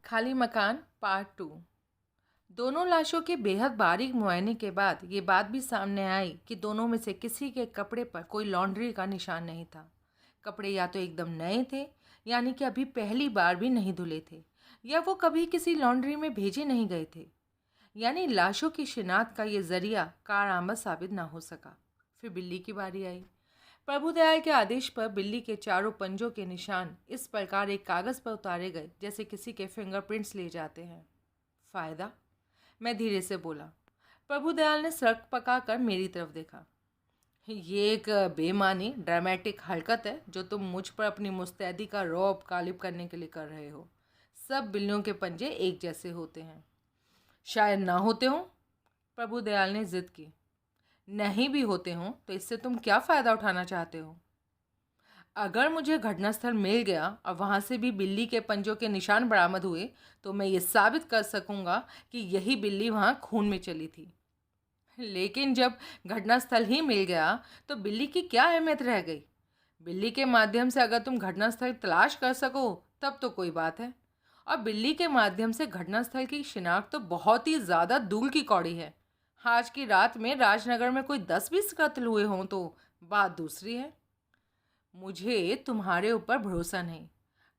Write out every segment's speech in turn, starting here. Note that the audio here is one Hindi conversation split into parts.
खाली मकान पार्ट 2। दोनों लाशों के बेहद बारीक मुआयने के बाद ये बात भी सामने आई कि दोनों में से किसी के कपड़े पर कोई लॉन्ड्री का निशान नहीं था। कपड़े या तो एकदम नए थे, यानी कि अभी पहली बार भी नहीं धुले थे, या वो कभी किसी लॉन्ड्री में भेजे नहीं गए थे। यानी लाशों की शिनाख्त का ये जरिया कारआमद साबित ना हो सका। फिर बिल्ली की बारी आई। प्रभुदयाल के आदेश पर बिल्ली के चारों पंजों के निशान इस प्रकार एक कागज़ पर उतारे गए जैसे किसी के फिंगरप्रिंट्स लिए जाते हैं। फ़ायदा? मैं धीरे से बोला। प्रभुदयाल ने सड़क पकाकर मेरी तरफ देखा। ये एक बेमानी ड्रामेटिक हरकत है जो तुम मुझ पर अपनी मुस्तैदी का रौब गालिब करने के लिए कर रहे हो। सब बिल्लियों के पंजे एक जैसे होते हैं। शायद ना होते हों, प्रभुदयाल ने जिद की। नहीं भी होते हों तो इससे तुम क्या फ़ायदा उठाना चाहते हो? अगर मुझे घटनास्थल मिल गया और वहाँ से भी बिल्ली के पंजों के निशान बरामद हुए तो मैं ये साबित कर सकूँगा कि यही बिल्ली वहाँ खून में चली थी। लेकिन जब घटनास्थल ही मिल गया तो बिल्ली की क्या अहमियत रह गई? बिल्ली के माध्यम से अगर तुम घटनास्थल तलाश कर सको तब तो कोई बात है, और बिल्ली के माध्यम से घटनास्थल की शिनाख्त तो बहुत ही ज़्यादा दूर की कौड़ी है। आज की रात में राजनगर में कोई 10-20 कत्ल हुए हों तो बात दूसरी है। मुझे तुम्हारे ऊपर भरोसा नहीं।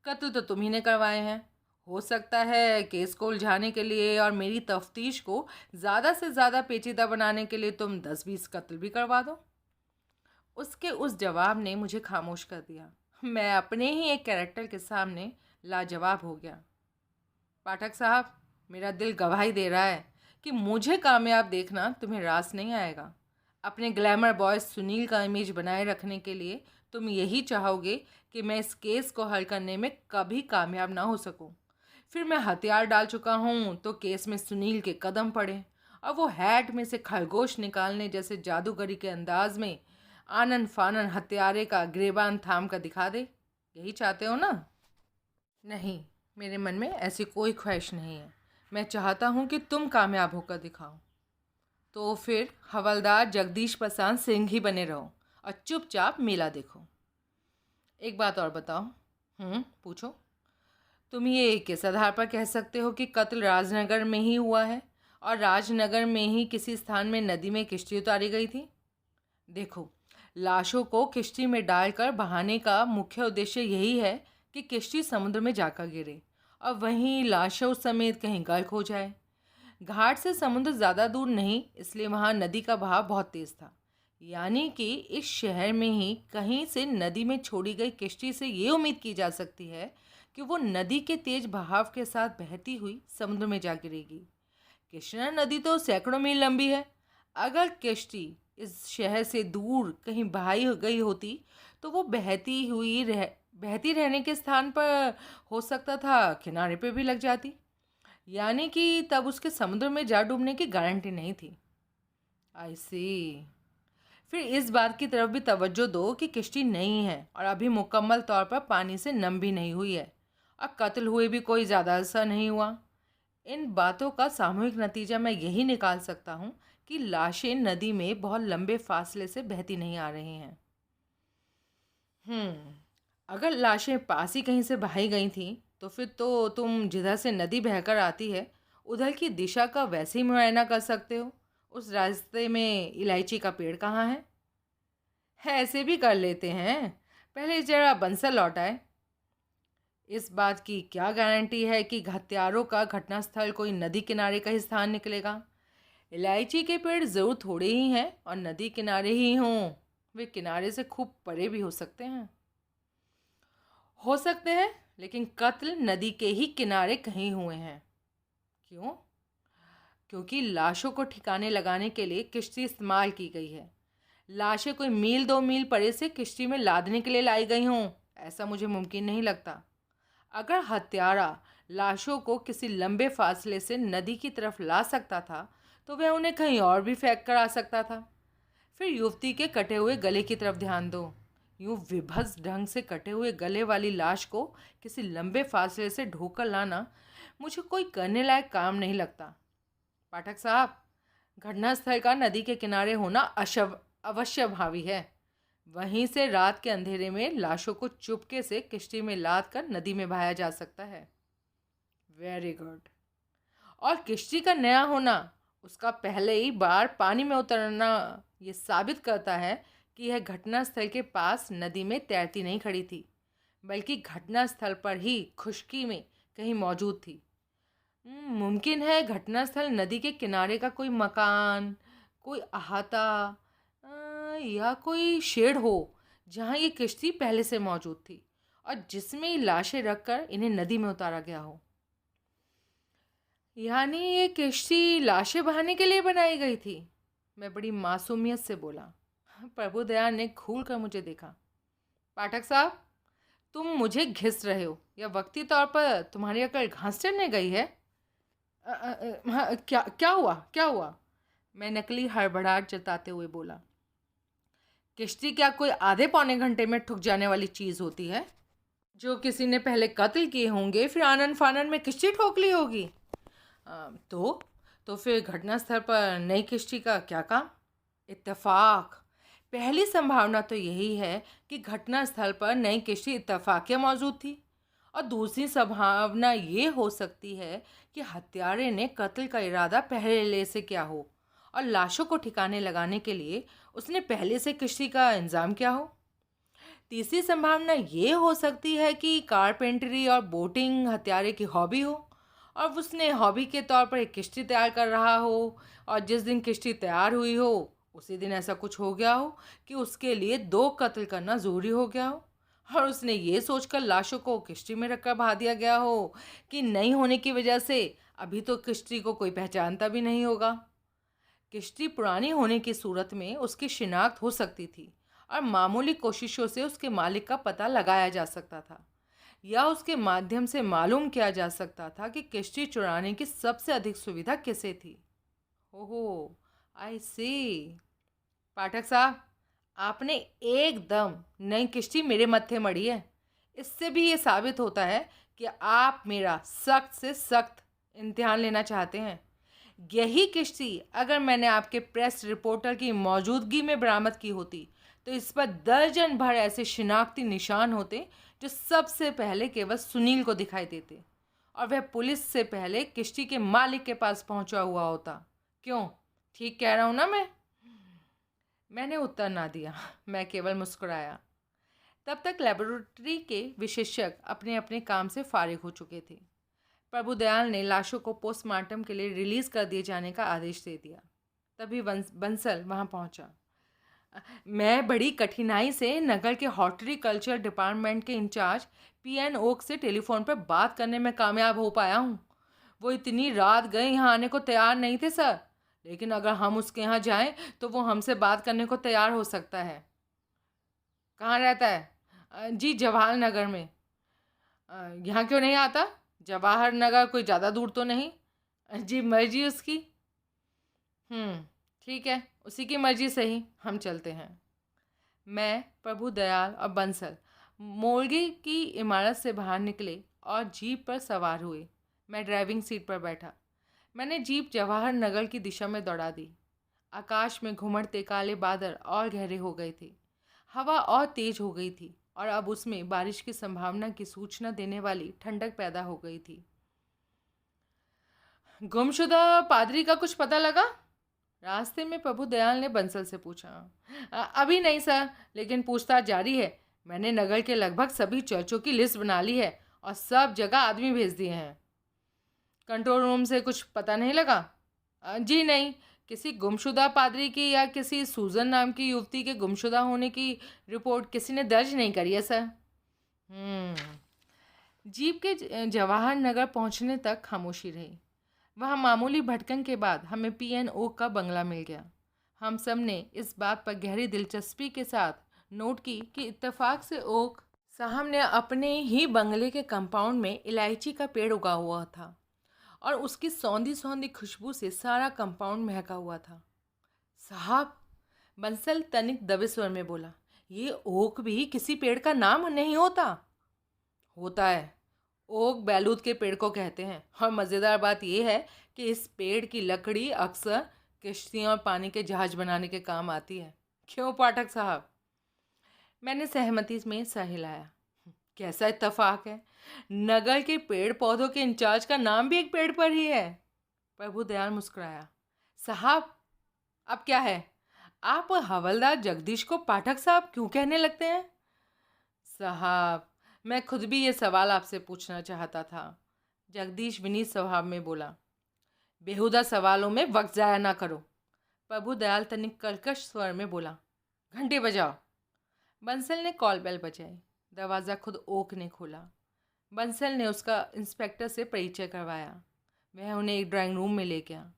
कत्ल तो तुम ही ने करवाए हैं। हो सकता है केस को उलझाने के लिए और मेरी तफ्तीश को ज़्यादा से ज़्यादा पेचीदा बनाने के लिए तुम 10-20 कत्ल भी करवा दो। उसके उस जवाब ने मुझे खामोश कर दिया। मैं अपने ही एक कैरेक्टर के सामने लाजवाब हो गया। पाठक साहब, मेरा दिल गवाही दे रहा है कि मुझे कामयाब देखना तुम्हें रास नहीं आएगा। अपने ग्लैमर बॉय सुनील का इमेज बनाए रखने के लिए तुम यही चाहोगे कि मैं इस केस को हल करने में कभी कामयाब ना हो सकूं। फिर मैं हथियार डाल चुका हूं तो केस में सुनील के कदम पड़े और वो हैट में से खरगोश निकालने जैसे जादूगरी के अंदाज में आनन फानन हत्यारे का गिरेबान थाम कर दिखा दे। यही चाहते हो ना? नहीं, मेरे मन में ऐसी कोई ख्वाहिश नहीं है। मैं चाहता हूँ कि तुम कामयाब होकर दिखाओ। तो फिर हवलदार जगदीश प्रसाद सिंह ही बने रहो और चुपचाप मेला देखो। एक बात और बताओ। पूछो। तुम ये किस आधार पर कह सकते हो कि कत्ल राजनगर में ही हुआ है और राजनगर में ही किसी स्थान में नदी में किश्ती उतारी गई थी? देखो, लाशों को किश्ती में डालकर बहाने का मुख्य उद्देश्य यही है कि किश्ती समुद्र में जाकर गिरे और वहीं लाशों समेत कहीं गर्क हो जाए। घाट से समुद्र ज़्यादा दूर नहीं, इसलिए वहाँ नदी का बहाव बहुत तेज़ था। यानी कि इस शहर में ही कहीं से नदी में छोड़ी गई किश्ती से ये उम्मीद की जा सकती है कि वो नदी के तेज बहाव के साथ बहती हुई समुद्र में जा गिरेगी। कृष्णा नदी तो सैकड़ों मील लंबी है। अगर किश्ती इस शहर से दूर कहीं बहाई हो गई होती तो वो बहती रहने के स्थान पर हो सकता था किनारे पे भी लग जाती। यानी कि तब उसके समुद्र में जा डूबने की गारंटी नहीं थी। आई सी। फिर इस बात की तरफ भी तवज्जो दो कि किश्ती नई है और अभी मुकम्मल तौर पर पानी से नम भी नहीं हुई है और कत्ल हुए भी कोई ज़्यादा अरसा नहीं हुआ। इन बातों का सामूहिक नतीजा मैं यही निकाल सकता हूँ कि लाशें नदी में बहुत लंबे फासले से बहती नहीं आ रही हैं। अगर लाशें पास ही कहीं से बहाई गई थीं तो फिर तो तुम जिधर से नदी बहकर आती है उधर की दिशा का वैसे ही मुआयना कर सकते हो। उस रास्ते में इलायची का पेड़ कहाँ है? ऐसे भी कर लेते हैं। पहले जरा बंसल लौट आए। इस बात की क्या गारंटी है कि हत्यारों का घटनास्थल कोई नदी किनारे का ही स्थान निकलेगा? इलायची के पेड़ ज़रूर थोड़े ही हैं और नदी किनारे ही हों। वे किनारे से खूब परे भी हो सकते हैं। हो सकते हैं, लेकिन कत्ल नदी के ही किनारे कहीं हुए हैं। क्यों? क्योंकि लाशों को ठिकाने लगाने के लिए किश्ती इस्तेमाल की गई है। लाशें कोई मील 2 मील परे से किश्ती में लादने के लिए लाई गई हों, ऐसा मुझे मुमकिन नहीं लगता। अगर हत्यारा लाशों को किसी लंबे फासले से नदी की तरफ ला सकता था तो वह उन्हें कहीं और भी फेंक कर आ सकता था। फिर युवती के कटे हुए गले की तरफ ध्यान दो। यूं विभत्स ढंग से कटे हुए गले वाली लाश को किसी लंबे फासले से ढोकर लाना मुझे कोई करने लायक काम नहीं लगता। पाठक साहब, घटनास्थल का नदी के किनारे होना अवश्य भावी है। वहीं से रात के अंधेरे में लाशों को चुपके से किश्ती में लाद कर नदी में बहाया जा सकता है। Very good. और किश्ती का नया होना, उसका पहले ही बार पानी में उतरना, ये साबित करता है कि यह घटनास्थल के पास नदी में तैरती नहीं खड़ी थी, बल्कि घटनास्थल पर ही खुश्की में कहीं मौजूद थी। मुमकिन है घटनास्थल नदी के किनारे का कोई मकान, कोई अहाता या कोई शेड हो, जहाँ ये किश्ती पहले से मौजूद थी और जिसमें ये लाशें रखकर इन्हें नदी में उतारा गया हो। यानी ये किश्ती लाशें बहाने के लिए बनाई गई थी, मैं बड़ी मासूमियत से बोला। प्रभु दयाल ने घूर कर मुझे देखा। पाठक साहब, तुम मुझे घिस रहे हो या वक्ती तौर पर तुम्हारी अकल घास चढ़ने गई है? हाँ, क्या क्या हुआ, क्या हुआ? मैं नकली हड़बड़ाहट जताते हुए बोला। किश्ती क्या कोई आधे पौने घंटे में ठुक जाने वाली चीज़ होती है, जो किसी ने पहले कत्ल किए होंगे फिर आनन फानन में किश्ती ठोक ली होगी? तो फिर घटनास्थल पर नई किश्ती का क्या काम? इत्तेफाक। पहली संभावना तो यही है कि घटनास्थल पर नई किश्ती इत्तेफाकिया मौजूद थी, और दूसरी संभावना ये हो सकती है कि हत्यारे ने कत्ल का इरादा पहले से किया हो और लाशों को ठिकाने लगाने के लिए उसने पहले से किश्ती का इंतजाम किया हो। तीसरी संभावना ये हो सकती है कि कारपेंटरी और बोटिंग हत्यारे की हॉबी हो और उसने हॉबी के तौर पर एक किश्ती तैयार कर रहा हो, और जिस दिन किश्ती तैयार हुई हो उसी दिन ऐसा कुछ हो गया हो कि उसके लिए 2 कत्ल करना ज़रूरी हो गया हो, और उसने ये सोचकर लाशों को किश्ती में रखकर बहा दिया गया हो कि नहीं होने की वजह से अभी तो किश्ती को कोई पहचानता भी नहीं होगा। किश्ती पुरानी होने की सूरत में उसकी शिनाख्त हो सकती थी और मामूली कोशिशों से उसके मालिक का पता लगाया जा सकता था, या उसके माध्यम से मालूम किया जा सकता था कि किश्ती चुराने की सबसे अधिक सुविधा किसे थी। ओहो, आई सी। पाठक साहब, आपने एकदम नई किश्ती मेरे मत्थे मढ़ी है। इससे भी ये साबित होता है कि आप मेरा सख्त से सख्त इम्तिहान लेना चाहते हैं। यही किश्ती अगर मैंने आपके प्रेस रिपोर्टर की मौजूदगी में बरामद की होती तो इस पर दर्जन भर ऐसे शिनाख्ती निशान होते जो सबसे पहले केवल सुनील को दिखाई देते, और वह पुलिस से पहले किश्ती के मालिक के पास पहुंचा हुआ होता। क्यों, ठीक कह रहा हूं ना मैं? मैंने उत्तर ना दिया, मैं केवल मुस्कुराया। तब तक लेबोरेटरी के विशेषज्ञ अपने अपने काम से फारिग हो चुके थे। प्रभु दयाल ने लाशों को पोस्टमार्टम के लिए रिलीज कर दिए जाने का आदेश दे दिया। तभी बंसल वहां पहुंचा। मैं बड़ी कठिनाई से नगर के हॉर्टिकल्चर डिपार्टमेंट के इंचार्ज पीएन ओक से टेलीफोन पर बात करने में कामयाब हो पाया हूँ। वो इतनी रात गए यहाँ आने को तैयार नहीं थे सर, लेकिन अगर हम उसके यहाँ जाएं तो वो हमसे बात करने को तैयार हो सकता है। कहाँ रहता है? जी, जवाहर नगर में। यहाँ क्यों नहीं आता? जवाहर नगर कोई ज़्यादा दूर तो नहीं? जी, मर्जी उसकी। ठीक है, उसी की मर्जी से ही हम चलते हैं। मैं, प्रभु दयाल और बंसल मोर्गे की इमारत से बाहर निकले और जीप पर सवार हुए। मैं ड्राइविंग सीट पर बैठा। मैंने जीप जवाहर नगर की दिशा में दौड़ा दी। आकाश में घुमड़ते काले बादल और गहरे हो गए थे। हवा और तेज हो गई थी और अब उसमें बारिश की संभावना की सूचना देने वाली ठंडक पैदा हो गई थी। गुमशुदा पादरी का कुछ पता लगा? रास्ते में प्रभु दयाल ने बंसल से पूछा। अभी नहीं सर, लेकिन पूछताछ जारी है। मैंने नगर के लगभग सभी चर्चों की लिस्ट बना ली है और सब जगह आदमी भेज दिए हैं। कंट्रोल रूम से कुछ पता नहीं लगा? जी नहीं, किसी गुमशुदा पादरी की या किसी सूजन नाम की युवती के गुमशुदा होने की रिपोर्ट किसी ने दर्ज नहीं करी है सर। जीप के जवाहर नगर पहुंचने तक खामोशी रही। वहाँ मामूली भटकन के बाद हमें पीएन ओक का बंगला मिल गया। हम सब ने इस बात पर गहरी दिलचस्पी के साथ नोट की कि इत्तेफाक से ओक साहब ने अपने ही बंगले के कंपाउंड में इलायची का पेड़ उगा हुआ था और उसकी सौंधी सौंधी खुशबू से सारा कंपाउंड महका हुआ था। साहब, बंसल तनिक दबे स्वर में बोला, ये ओक भी किसी पेड़ का नाम नहीं होता? होता है, ओक बैलूत के पेड़ को कहते हैं, और मज़ेदार बात यह है कि इस पेड़ की लकड़ी अक्सर किश्तियाँ और पानी के जहाज बनाने के काम आती है। क्यों पाठक साहब? मैंने सहमति में सर हिलाया। कैसा इत्तेफाक है, नगर के पेड़ पौधों के इंचार्ज का नाम भी एक पेड़ पर ही है। प्रभु दयाल मुस्कुराया। साहब, अब क्या है? आप हवलदार जगदीश को पाठक साहब क्यों कहने लगते हैं? साहब, मैं खुद भी ये सवाल आपसे पूछना चाहता था। जगदीश विनीत स्वभाव में बोला। बेहुदा सवालों में वक्त जाया ना करो। प्रभु दयाल तनिक कर्कश स्वर में बोला। घंटे बजाओ। बंसल ने कॉल बेल बजाई। दरवाज़ा खुद ओक ने खोला। बंसल ने उसका इंस्पेक्टर से परिचय करवाया। वह उन्हें एक ड्राइंग रूम में ले गया।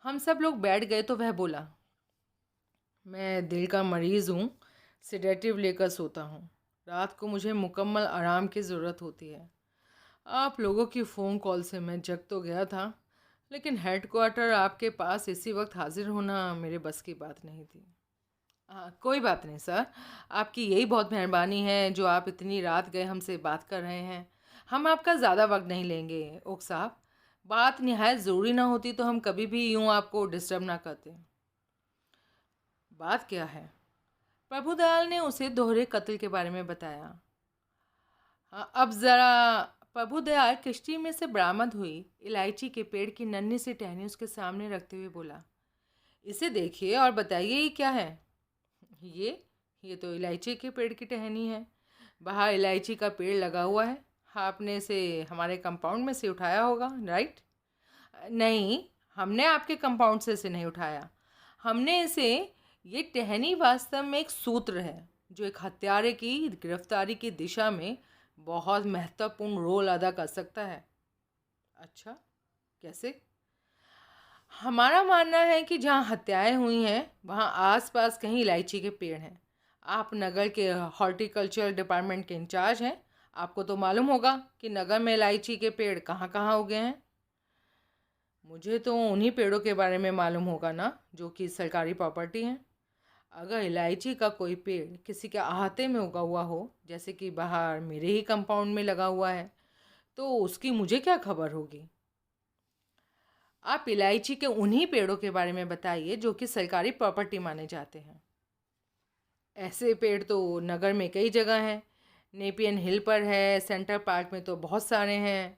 हम सब लोग बैठ गए तो वह बोला, मैं दिल का मरीज़ हूँ, सेडेटिव लेकर सोता हूँ। रात को मुझे मुकम्मल आराम की ज़रूरत होती है। आप लोगों की फ़ोन कॉल से मैं जग तो गया था, लेकिन हेडक्वार्टर आपके पास इसी वक्त हाजिर होना मेरे बस की बात नहीं थी। कोई बात नहीं सर, आपकी यही बहुत मेहरबानी है जो आप इतनी रात गए हमसे बात कर रहे हैं। हम आपका ज़्यादा वक्त नहीं लेंगे ओक साहब। बात निहायत ज़रूरी ना होती तो हम कभी भी यूँ आपको डिस्टर्ब ना करते। बात क्या है? प्रभु दयाल ने उसे दोहरे कत्ल के बारे में बताया। अब ज़रा। प्रभु दयाल किश्ती में से बरामद हुई इलायची के पेड़ की नन्ही सी टहनी उसके सामने रखते हुए बोला, इसे देखिए और बताइए ये क्या है? ये तो इलायची के पेड़ की टहनी है। बाहर इलायची का पेड़ लगा हुआ है। आपने इसे हमारे कंपाउंड में से उठाया होगा, राइट? नहीं, हमने आपके कंपाउंड से इसे नहीं उठाया। हमने इसे ये टहनी वास्तव में एक सूत्र है जो एक हत्यारे की गिरफ्तारी की दिशा में बहुत महत्वपूर्ण रोल अदा कर सकता है। अच्छा, कैसे? हमारा मानना है कि जहाँ हत्याएं हुई हैं वहाँ आसपास कहीं इलायची के पेड़ हैं। आप नगर के हॉर्टिकल्चर डिपार्टमेंट के इंचार्ज हैं। आपको तो मालूम होगा कि नगर में इलायची के पेड़ कहाँ कहाँ उगे हैं। मुझे तो उन्हीं पेड़ों के बारे में मालूम होगा ना जो कि सरकारी प्रॉपर्टी हैं। अगर इलायची का कोई पेड़ किसी के अहाते में उगा हुआ हो, जैसे कि बाहर मेरे ही कंपाउंड में लगा हुआ है, तो उसकी मुझे क्या खबर होगी? आप इलायची के उन्हीं पेड़ों के बारे में बताइए जो कि सरकारी प्रॉपर्टी माने जाते हैं। ऐसे पेड़ तो नगर में कई जगह हैं। नेपियन हिल पर है, सेंटर पार्क में तो बहुत सारे हैं।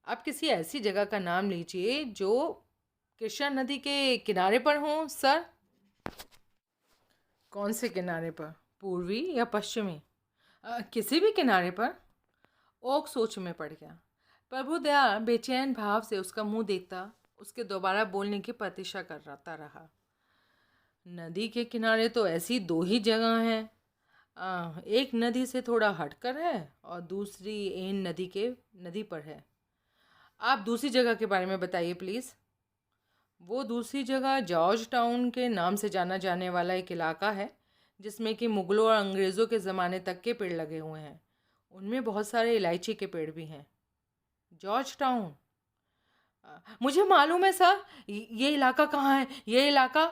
आप किसी ऐसी जगह का नाम लीजिए जो कृष्णा नदी के किनारे पर हो सर। कौन से किनारे पर, पूर्वी या पश्चिमी? किसी भी किनारे पर। ओक सोच में पड़ गया। प्रभु दयाल बेचैन भाव से उसका मुंह देखता उसके दोबारा बोलने की प्रतीक्षा करता रहा। नदी के किनारे तो ऐसी दो ही जगह हैं। एक नदी से थोड़ा हटकर है और दूसरी एन नदी पर है। आप दूसरी जगह के बारे में बताइए प्लीज़। वो दूसरी जगह जॉर्ज टाउन के नाम से जाना जाने वाला एक इलाका है जिसमें कि मुग़लों और अंग्रेज़ों के ज़माने तक के पेड़ लगे हुए हैं। उनमें बहुत सारे इलायची के पेड़ भी हैं। George town? मुझे मालूम है सर। ये इलाका कहाँ है? ये इलाका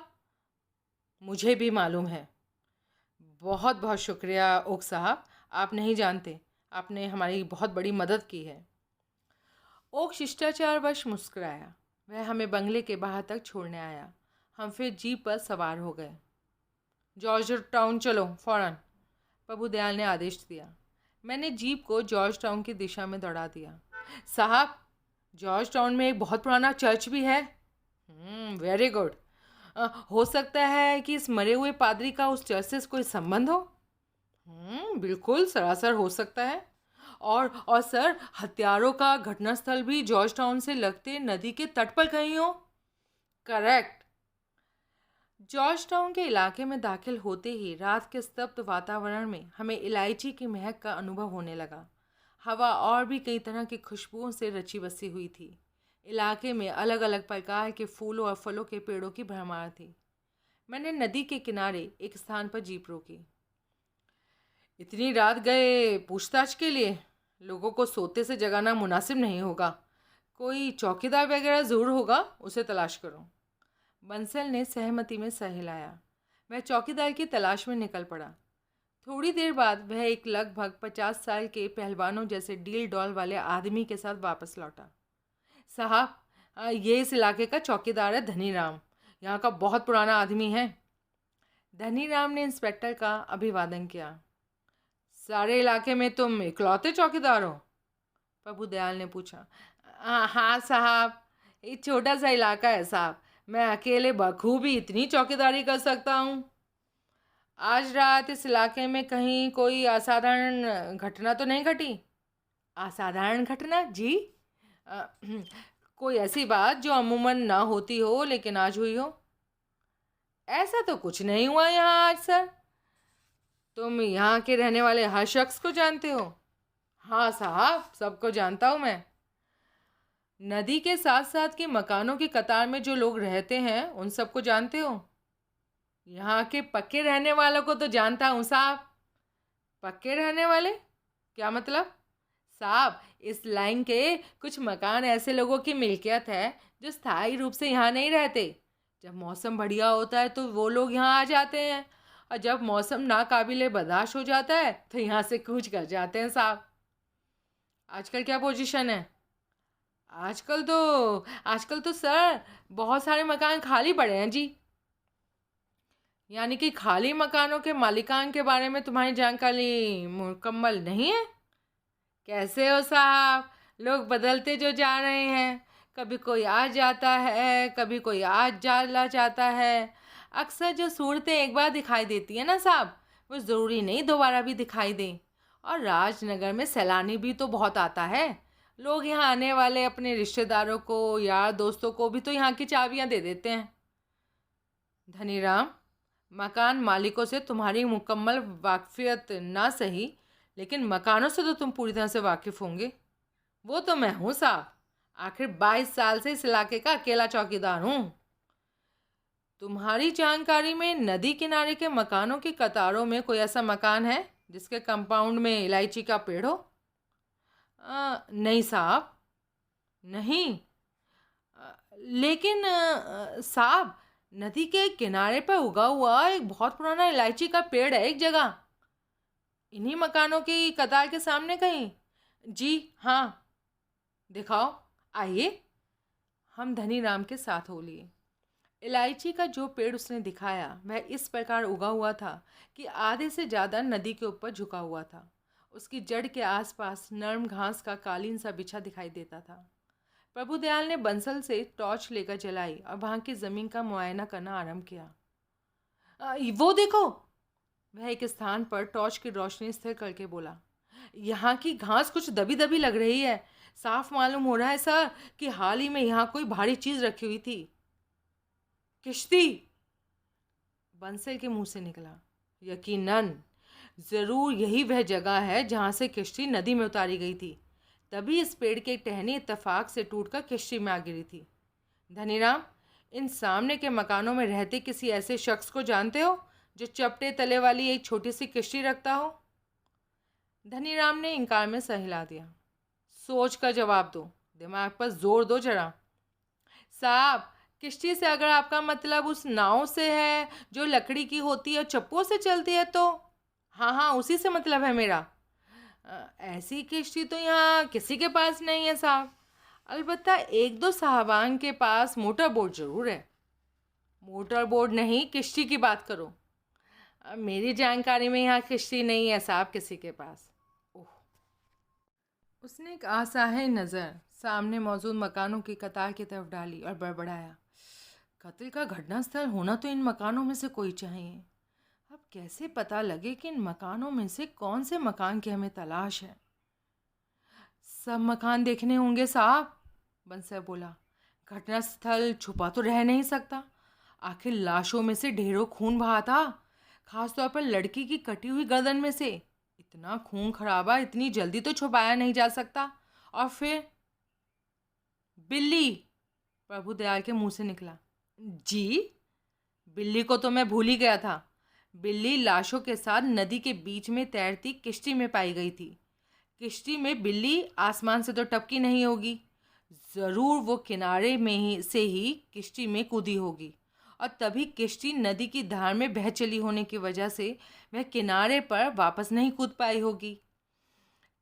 मुझे भी मालूम है। बहुत बहुत शुक्रिया ओक साहब, आप नहीं जानते, आपने हमारी बहुत बड़ी मदद की है। ओक शिष्टाचारवश मुस्कुराया। वह हमें बंगले के बाहर तक छोड़ने आया। हम फिर जीप पर सवार हो गए। जॉर्ज टाउन चलो फ़ौरन, प्रभु दयाल ने आदेश दिया। मैंने जीप को जॉर्ज टाउन की दिशा में दौड़ा दिया। साहब, जॉर्ज टाउन में एक बहुत पुराना चर्च भी है। Very good. हो सकता है कि इस मरे हुए पादरी का उस चर्च से कोई संबंध हो। बिल्कुल सरासर हो सकता है। और सर, हत्यारों का घटनास्थल भी जॉर्ज टाउन से लगते नदी के तट पर कहीं हो। करेक्ट। जॉर्ज टाउन के इलाके में दाखिल होते ही रात के स्तब्ध वातावरण में हमें इलायची की महक का अनुभव होने लगा। हवा और भी कई तरह की खुशबुओं से रची बसी हुई थी। इलाके में अलग अलग प्रकार के फूलों और फलों के पेड़ों की भरमार थी। मैंने नदी के किनारे एक स्थान पर जीप रोकी। इतनी रात गए पूछताछ के लिए? लोगों को सोते से जगाना मुनासिब नहीं होगा। कोई चौकीदार वगैरह ज़रूर होगा, उसे तलाश करो। बंसल ने सहमति में सर हिलाया। वह चौकीदार की तलाश में निकल पड़ा। थोड़ी देर बाद वह एक लगभग 50 साल के पहलवानों जैसे डील डॉल वाले आदमी के साथ वापस लौटा। साहब, ये इस इलाके का चौकीदार है धनी राम। यहाँ का बहुत पुराना आदमी है। धनी राम ने इंस्पेक्टर का अभिवादन किया। सारे इलाके में तुम इकलौते चौकीदार हो? प्रभु दयाल ने पूछा। हाँ साहब, एक छोटा सा इलाका है साहब, मैं अकेले बखूबी इतनी चौकीदारी कर सकता हूँ। आज रात इस इलाके में कहीं कोई असाधारण घटना तो नहीं घटी? असाधारण घटना जी? अ, कोई ऐसी बात जो अमूमन ना होती हो लेकिन आज हुई हो? ऐसा तो कुछ नहीं हुआ यहाँ आज सर। तुम यहाँ के रहने वाले हर शख्स को जानते हो? हाँ साहब, सबको जानता हूँ मैं। नदी के साथ साथ के मकानों की कतार में जो लोग रहते हैं उन सबको जानते हो? यहाँ के पक्के रहने वालों को तो जानता हूँ साहब। पक्के रहने वाले? क्या मतलब? साहब, इस लाइन के कुछ मकान ऐसे लोगों की मिल्कियत है जो स्थायी रूप से यहाँ नहीं रहते। जब मौसम बढ़िया होता है तो वो लोग यहाँ आ जाते हैं, और जब मौसम नाकाबिले बर्दाश्त हो जाता है तो यहाँ से कूच कर जाते हैं साहब। आजकल क्या पोजीशन है? आजकल तो सर बहुत सारे मकान खाली पड़े हैं जी। यानी कि खाली मकानों के मालिकान के बारे में तुम्हारी जानकारी मुकम्मल नहीं है? कैसे हो साहब, लोग बदलते जो जा रहे हैं। कभी कोई आ जाता है, कभी कोई आज जाला जाता है। अक्सर जो सूरतें एक बार दिखाई देती है ना साहब, वो ज़रूरी नहीं दोबारा भी दिखाई दें। और राजनगर में सैलानी भी तो बहुत आता है। लोग यहाँ आने वाले अपने रिश्तेदारों को, यार दोस्तों को भी तो यहाँ की चाबियाँ दे देते हैं। धनीराम, मकान मालिकों से तुम्हारी मुकम्मल वाकफियत ना सही, लेकिन मकानों से तो तुम पूरी तरह से वाकिफ़ होंगे। वो तो मैं हूँ साहब, आखिर 22 साल से इस इलाके का अकेला चौकीदार हूँ। तुम्हारी जानकारी में नदी किनारे के मकानों की कतारों में कोई ऐसा मकान है जिसके कंपाउंड में इलायची का पेड़ हो? नहीं साहब, नहीं। लेकिन साहब, नदी के किनारे पर उगा हुआ एक बहुत पुराना इलायची का पेड़ है एक जगह, इन्हीं मकानों की कतार के सामने कहीं। जी हाँ। दिखाओ, आइए। हम धनीराम के साथ हो लिए। इलायची का जो पेड़ उसने दिखाया वह इस प्रकार उगा हुआ था कि आधे से ज़्यादा नदी के ऊपर झुका हुआ था। उसकी जड़ के आसपास नर्म घास का कालीन सा बिछा दिखाई देता था। प्रभु दयाल ने बंसल से टॉर्च लेकर जलाई और वहाँ की ज़मीन का मुआयना करना आरंभ किया। वो देखो, वह एक स्थान पर टॉर्च की रोशनी स्थिर करके बोला। यहाँ की घास कुछ दबी दबी लग रही है। साफ मालूम हो रहा है सर कि हाल ही में यहाँ कोई भारी चीज़ रखी हुई थी। किश्ती, बंसल के मुंह से निकला। यकीनन, ज़रूर यही वह जगह है जहाँ से किश्ती नदी में उतारी गई थी। तभी इस पेड़ की टहनी इत्तेफाक से टूटकर किश्ती में आ गिरी थी। धनीराम, इन सामने के मकानों में रहते किसी ऐसे शख्स को जानते हो जो चपटे तले वाली एक छोटी सी किश्ती रखता हो? धनीराम ने इनकार में सर हिला दिया। सोच कर जवाब दो, दिमाग पर जोर दो जरा। साहब, किश्ती से अगर आपका मतलब उस नाव से है जो लकड़ी की होती है और चप्पू से चलती है तो हाँ हाँ, उसी से मतलब है मेरा। ऐसी किश्ती तो यहाँ किसी के पास नहीं है साहब। अलबत्ता एक दो साहबान के पास मोटर बोट ज़रूर है। मोटर बोट नहीं, किश्ती की बात करो। मेरी जानकारी में यहाँ किश्ती नहीं है साहब किसी के पास। ओह। उसने एक आसाहे नज़र सामने मौजूद मकानों की कतार की तरफ डाली और बड़बड़ाया। कत्ल का घटनास्थल होना तो इन मकानों में से कोई चाहिए। अब कैसे पता लगे कि इन मकानों में से कौन से मकान की हमें तलाश है? सब मकान देखने होंगे साहब, बंसल बोला। घटनास्थल छुपा तो रह नहीं सकता। आखिर लाशों में से ढेरों खून बहा था, खासतौर पर लड़की की कटी हुई गर्दन में से। इतना खून खराबा इतनी जल्दी तो छुपाया नहीं जा सकता। और फिर बिल्ली, प्रभु दयाल के मुंह से निकला। जी, बिल्ली को तो मैं भूल ही गया था। बिल्ली लाशों के साथ नदी के बीच में तैरती किश्ती में पाई गई थी। किश्ती में बिल्ली आसमान से तो टपकी नहीं होगी, ज़रूर वो किनारे में ही किश्ती में कूदी होगी, और तभी किश्ती नदी की धार में बह चली होने की वजह से वह किनारे पर वापस नहीं कूद पाई होगी।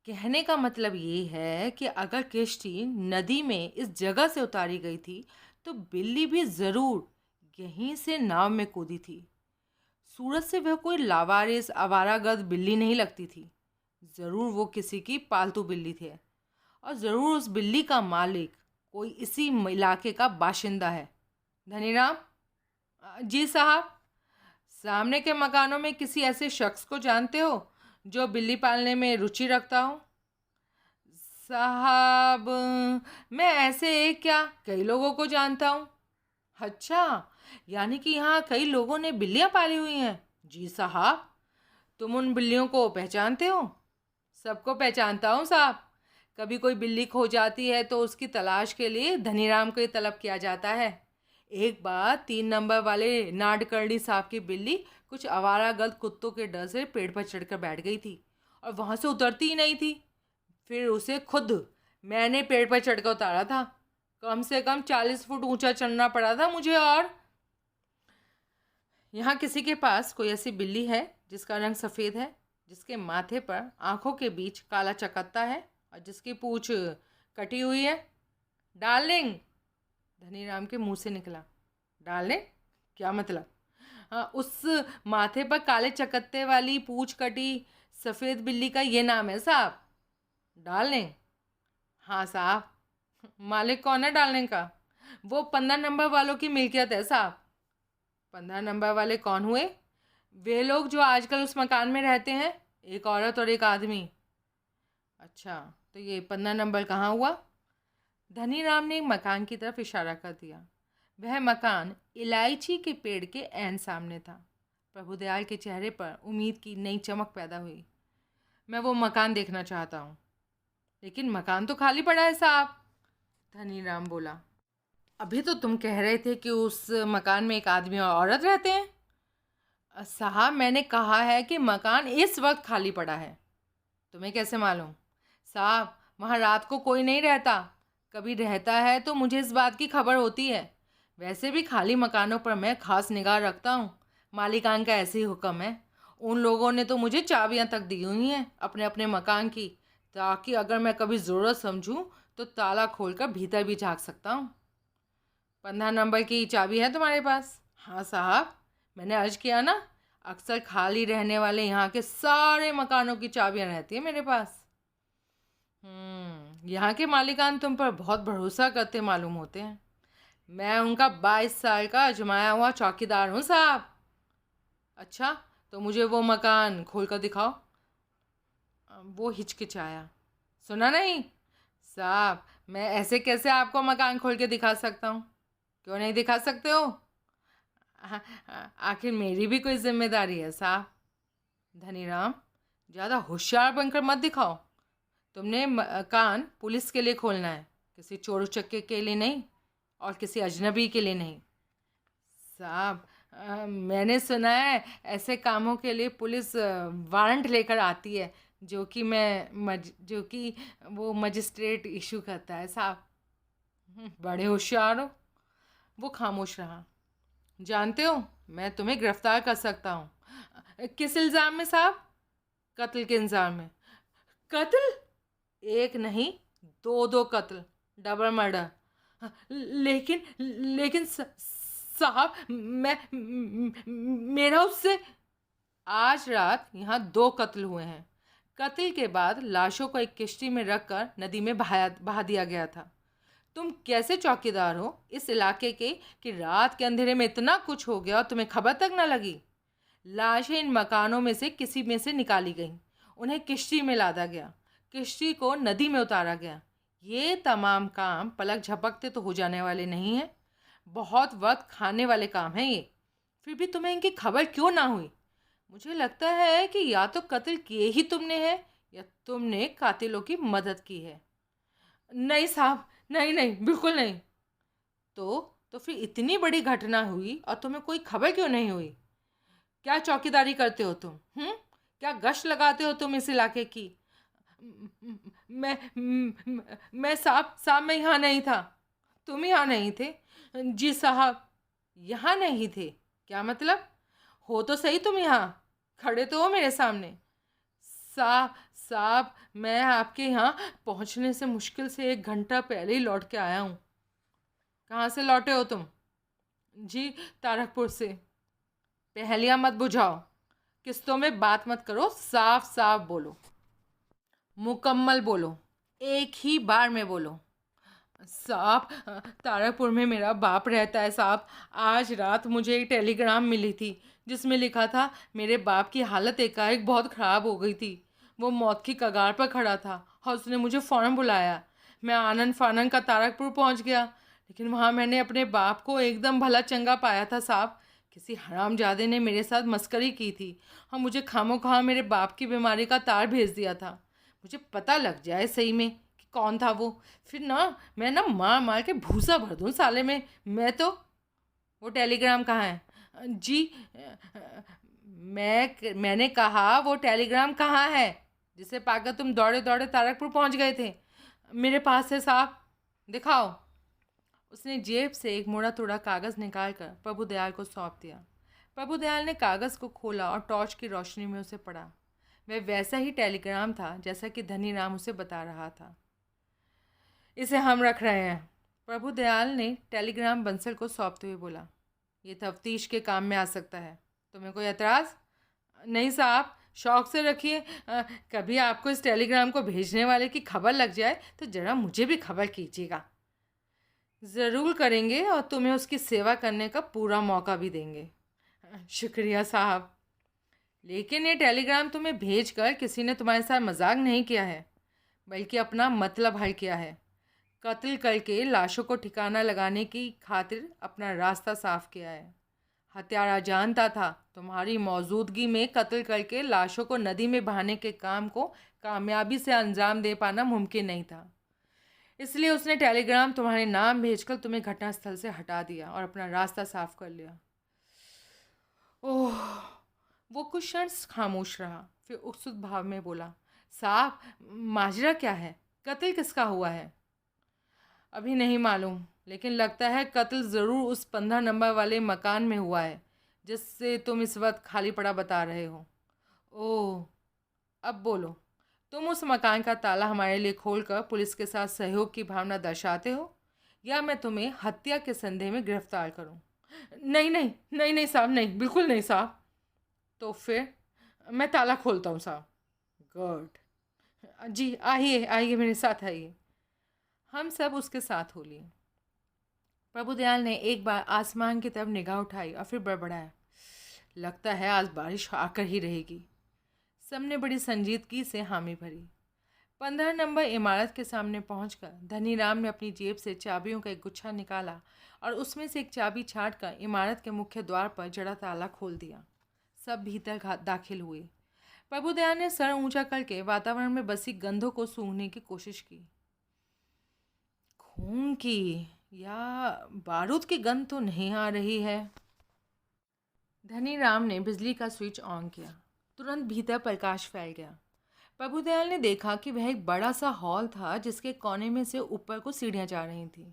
कहने का मतलब ये है कि अगर किश्ती नदी में इस जगह से उतारी गई थी तो बिल्ली भी ज़रूर यहीं से नाव में कूदी थी। सूरत से वह कोई लावारिस आवारागर्द बिल्ली नहीं लगती थी। ज़रूर वो किसी की पालतू बिल्ली थी और ज़रूर उस बिल्ली का मालिक कोई इसी इलाके का बाशिंदा है। धनीराम, जी साहब। सामने के मकानों में किसी ऐसे शख्स को जानते हो जो बिल्ली पालने में रुचि रखता हो? साहब, मैं ऐसे एक क्या कई लोगों को जानता हूँ। अच्छा, यानी कि यहाँ कई लोगों ने बिल्लियाँ पाली हुई हैं। जी साहब। तुम उन बिल्लियों को पहचानते हो? सबको पहचानता हूँ साहब। कभी कोई बिल्ली खो जाती है तो उसकी तलाश के लिए धनीराम को ही तलब किया जाता है। एक बार 3 नंबर वाले नाडकर्णी साहब की बिल्ली कुछ आवारागर्द कुत्तों के डर से पेड़ पर चढ़कर बैठ गई थी और वहाँ से उतरती ही नहीं थी। फिर उसे खुद मैंने पेड़ पर चढ़कर उतारा था। कम से कम 40 फुट ऊंचा चढ़ना पड़ा था मुझे। और यहाँ किसी के पास कोई ऐसी बिल्ली है जिसका रंग सफ़ेद है, जिसके माथे पर आँखों के बीच काला चकत्ता है और जिसकी पूँछ कटी हुई है? डार्लिंग, धनीराम के मुंह से निकला। डार्लिंग? क्या मतलब? हाँ, उस माथे पर काले चकत्ते वाली पूँछ कटी सफ़ेद बिल्ली का ये नाम है साहब। डार्लिंग? हाँ साहब। मालिक कौन है डार्लिंग का? वो 15 नंबर वालों की मिल्कियत है साहब। 15 नंबर वाले कौन हुए? वे लोग जो आजकल उस मकान में रहते हैं, एक औरत और एक आदमी। अच्छा, तो ये 15 नंबर कहाँ हुआ? धनीराम ने एक मकान की तरफ इशारा कर दिया। वह मकान इलायची के पेड़ के ऐन सामने था। प्रभुदयाल के चेहरे पर उम्मीद की नई चमक पैदा हुई। मैं वो मकान देखना चाहता हूँ। लेकिन मकान तो खाली पड़ा है साहब, धनीराम बोला। अभी तो तुम कह रहे थे कि उस मकान में एक आदमी और औरत रहते हैं। साहब, मैंने कहा है कि मकान इस वक्त खाली पड़ा है। तुम्हें कैसे मालूम? साहब, वहाँ रात को कोई नहीं रहता। कभी रहता है तो मुझे इस बात की खबर होती है। वैसे भी खाली मकानों पर मैं खास निगाह रखता हूँ। मालिकान का ऐसे ही हुक्म है। उन लोगों ने तो मुझे चाबियाँ तक दी हुई हैं अपने अपने मकान की, ताकि अगर मैं कभी ज़रूरत समझूँ तो ताला खोलकर भीतर भी झाँक सकता हूँ। 15 नंबर की चाबी है तुम्हारे पास? हाँ साहब, मैंने अर्ज किया ना, अक्सर खाली रहने वाले यहाँ के सारे मकानों की चाबियाँ रहती है मेरे पास। यहाँ के मालिकान तुम पर बहुत भरोसा करते मालूम होते हैं। मैं उनका 22 साल का आजमाया हुआ चौकीदार हूँ साहब। अच्छा, तो मुझे वो मकान खोल कर दिखाओ। वो हिचकिचाया। सुना नहीं? साहब, मैं ऐसे कैसे आपको मकान खोल के दिखा सकता हूँ? क्यों नहीं दिखा सकते हो? आखिर मेरी भी कोई जिम्मेदारी है साहब। धनीराम, ज़्यादा होशियार बनकर मत दिखाओ। तुमने मकान पुलिस के लिए खोलना है, किसी चोर उचक्के के लिए नहीं और किसी अजनबी के लिए नहीं। साहब, मैंने सुना है ऐसे कामों के लिए पुलिस वारंट लेकर आती है, जो कि वो मजिस्ट्रेट इशू करता है साहब। बड़े होशियार हो। वो खामोश रहा। जानते हो, मैं तुम्हें गिरफ्तार कर सकता हूँ। किस इल्ज़ाम में साहब? कत्ल के इल्ज़ाम में। कत्ल? एक नहीं, दो दो कत्ल, डबल मर्डर। लेकिन लेकिन साहब, मेरा उससे। आज रात यहाँ 2 कत्ल हुए हैं। कत्ल के बाद लाशों को एक किश्ती में रखकर नदी में बहा दिया गया था। तुम कैसे चौकीदार हो इस इलाके के कि रात के अंधेरे में इतना कुछ हो गया और तुम्हें खबर तक न लगी? लाशें इन मकानों में से किसी में से निकाली गईं, उन्हें किश्ती में लादा गया, किश्ती को नदी में उतारा गया। ये तमाम काम पलक झपकते तो हो जाने वाले नहीं हैं, बहुत वक्त खाने वाले काम हैं ये। फिर भी तुम्हें इनकी खबर क्यों ना हुई? मुझे लगता है कि या तो कत्ल किए ही तुमने है या तुमने कातिलों की मदद की है। नहीं साहब, नहीं नहीं, बिल्कुल नहीं। तो फिर इतनी बड़ी घटना हुई और तुम्हें कोई खबर क्यों नहीं हुई? क्या चौकीदारी करते हो तुम? क्या गश्त लगाते हो तुम इस इलाके की? मैं साहब मैं यहाँ नहीं था। तुम यहाँ नहीं थे? जी साहब, यहाँ नहीं थे? क्या मतलब? हो तो सही, तुम यहाँ खड़े तो हो मेरे सामने। साहब, मैं आपके यहाँ पहुँचने से मुश्किल से 1 घंटा पहले ही लौट के आया हूँ। कहाँ से लौटे हो तुम? जी, तारकपुर से। पहेलियाँ मत बुझाओ, किस्तों में बात मत करो, साफ साफ बोलो। मुकम्मल बोलो, एक ही बार में बोलो। साहब, तारापुर में मेरा बाप रहता है साहब। आज रात मुझे एक टेलीग्राम मिली थी जिसमें लिखा था मेरे बाप की हालत एकाएक बहुत ख़राब हो गई थी। वो मौत की कगार पर खड़ा था और उसने मुझे फ़ौरन बुलाया। मैं आनन फानन का तारकपुर पहुंच गया, लेकिन वहाँ मैंने अपने बाप को एकदम भला चंगा पाया था साहब। किसी हरामजादे ने मेरे साथ मस्करी की थी और मुझे खामोखा मेरे बाप की बीमारी का तार भेज दिया था। मुझे पता लग जाए सही में कि कौन था वो, फिर ना मैं ना मार मार के भूसा भर दूँ साले में। मैं तो वो टेलीग्राम कहाँ है? जी, मैंने कहा वो टेलीग्राम कहाँ है जिसे पाकर तुम दौड़े दौड़े तारकपुर पहुंच गए थे? मेरे पास है साहब, दिखाओ। उसने जेब से एक मोड़ा तोड़ा कागज़ निकालकर प्रभुदयाल को सौंप दिया। प्रभुदयाल ने कागज़ को खोला और टॉर्च की रोशनी में उसे पढ़ा। वह वैसा ही टेलीग्राम था जैसा कि धनीराम उसे बता रहा था। इसे हम रख रहे हैं, प्रभुदयाल ने टेलीग्राम बंसल को सौंपते हुए बोला। ये तफ्तीश के काम में आ सकता है। तुम्हें कोई एतराज़? नहीं साहब, शौक से रखिए। कभी आपको इस टेलीग्राम को भेजने वाले की खबर लग जाए तो ज़रा मुझे भी खबर कीजिएगा। ज़रूर करेंगे और तुम्हें उसकी सेवा करने का पूरा मौका भी देंगे। शुक्रिया साहब। लेकिन ये टेलीग्राम तुम्हें भेजकर किसी ने तुम्हारे साथ मजाक नहीं किया है, बल्कि अपना मतलब हल किया है। कत्ल करके लाशों को ठिकाना लगाने की खातिर अपना रास्ता साफ किया है। हत्यारा जानता था तुम्हारी मौजूदगी में कत्ल करके लाशों को नदी में बहाने के काम को कामयाबी से अंजाम दे पाना मुमकिन नहीं था। इसलिए उसने टेलीग्राम तुम्हारे नाम भेजकर तुम्हें घटनास्थल से हटा दिया और अपना रास्ता साफ कर लिया। ओह, वो कुछ क्षण खामोश रहा, फिर उत्सुक भाव में बोला, साहब, माजरा क्या है? कत्ल किसका हुआ है? अभी नहीं मालूम, लेकिन लगता है कत्ल ज़रूर उस 15 नंबर वाले मकान में हुआ है जिससे तुम इस वक्त खाली पड़ा बता रहे हो। ओह, अब बोलो, तुम उस मकान का ताला हमारे लिए खोलकर पुलिस के साथ सहयोग की भावना दर्शाते हो, या मैं तुम्हें हत्या के संदेह में गिरफ्तार करूं? नहीं नहीं नहीं नहीं साहब, नहीं, बिल्कुल नहीं साहब। तो फिर मैं ताला खोलता हूँ साहब। गुड, जी, आइए आइए, मेरे साथ आइए। हम सब उसके साथ हो लिए। प्रभुदयाल ने एक बार आसमान की तरफ निगाह उठाई और फिर बड़बड़ाया, लगता है आज बारिश आकर ही रहेगी। सबने बड़ी संजीदगी से हामी भरी। 15 नंबर इमारत के सामने पहुंचकर धनीराम ने अपनी जेब से चाबियों का एक गुच्छा निकाला और उसमें से एक चाबी छाट कर इमारत के मुख्य द्वार पर जड़ा ताला खोल दिया। सब भीतर दाखिल हुए। प्रभुदयाल ने सर ऊंचा करके वातावरण में बसी गंधों को सूंघने की कोशिश की। खून की या बारूद की गंध तो नहीं आ रही है। धनीराम ने बिजली का स्विच ऑन किया। तुरंत भीतर प्रकाश फैल गया। प्रभुदयाल ने देखा कि वह एक बड़ा सा हॉल था जिसके कोने में से ऊपर को सीढ़ियां जा रही थीं।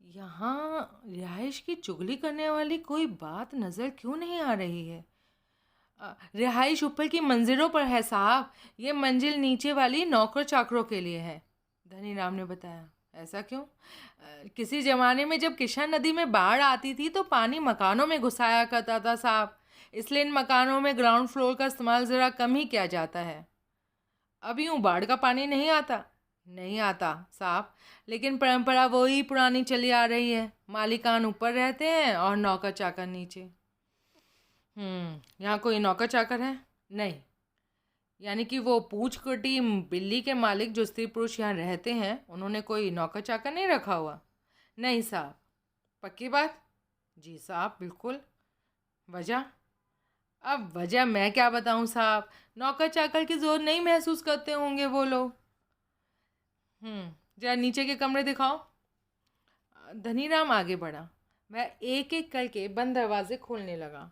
यहाँ रिहाइश की चुगली करने वाली कोई बात नज़र क्यों नहीं आ रही है? रिहाइश ऊपर की मंजिलों पर है साहब, ये मंजिल नीचे वाली नौकर चाकरों के लिए है, धनीराम ने बताया। ऐसा क्यों? किसी ज़माने में जब किशन नदी में बाढ़ आती थी तो पानी मकानों में घुसाया करता था साहब, इसलिए इन मकानों में ग्राउंड फ्लोर का इस्तेमाल ज़रा कम ही किया जाता है। अब यूँ बाढ़ का पानी नहीं आता? नहीं आता साहब, लेकिन परंपरा वही पुरानी चली आ रही है। मालिकान ऊपर रहते हैं और नौकर चाकर नीचे। यहाँ कोई नौकर चाकर है? नहीं। यानी कि वो पूछ कटी बिल्ली के मालिक जो स्त्री पुरुष यहाँ रहते हैं, उन्होंने कोई नौकर चाकर नहीं रखा हुआ? नहीं साहब। पक्की बात? जी साहब, बिल्कुल। वजह? अब वजह मैं क्या बताऊँ साहब, नौकर चाकर की ज़रूरत नहीं महसूस करते होंगे वो लोग। जरा नीचे के कमरे दिखाओ। धनीराम आगे बढ़ा। वह एक एक करके बंद दरवाजे खोलने लगा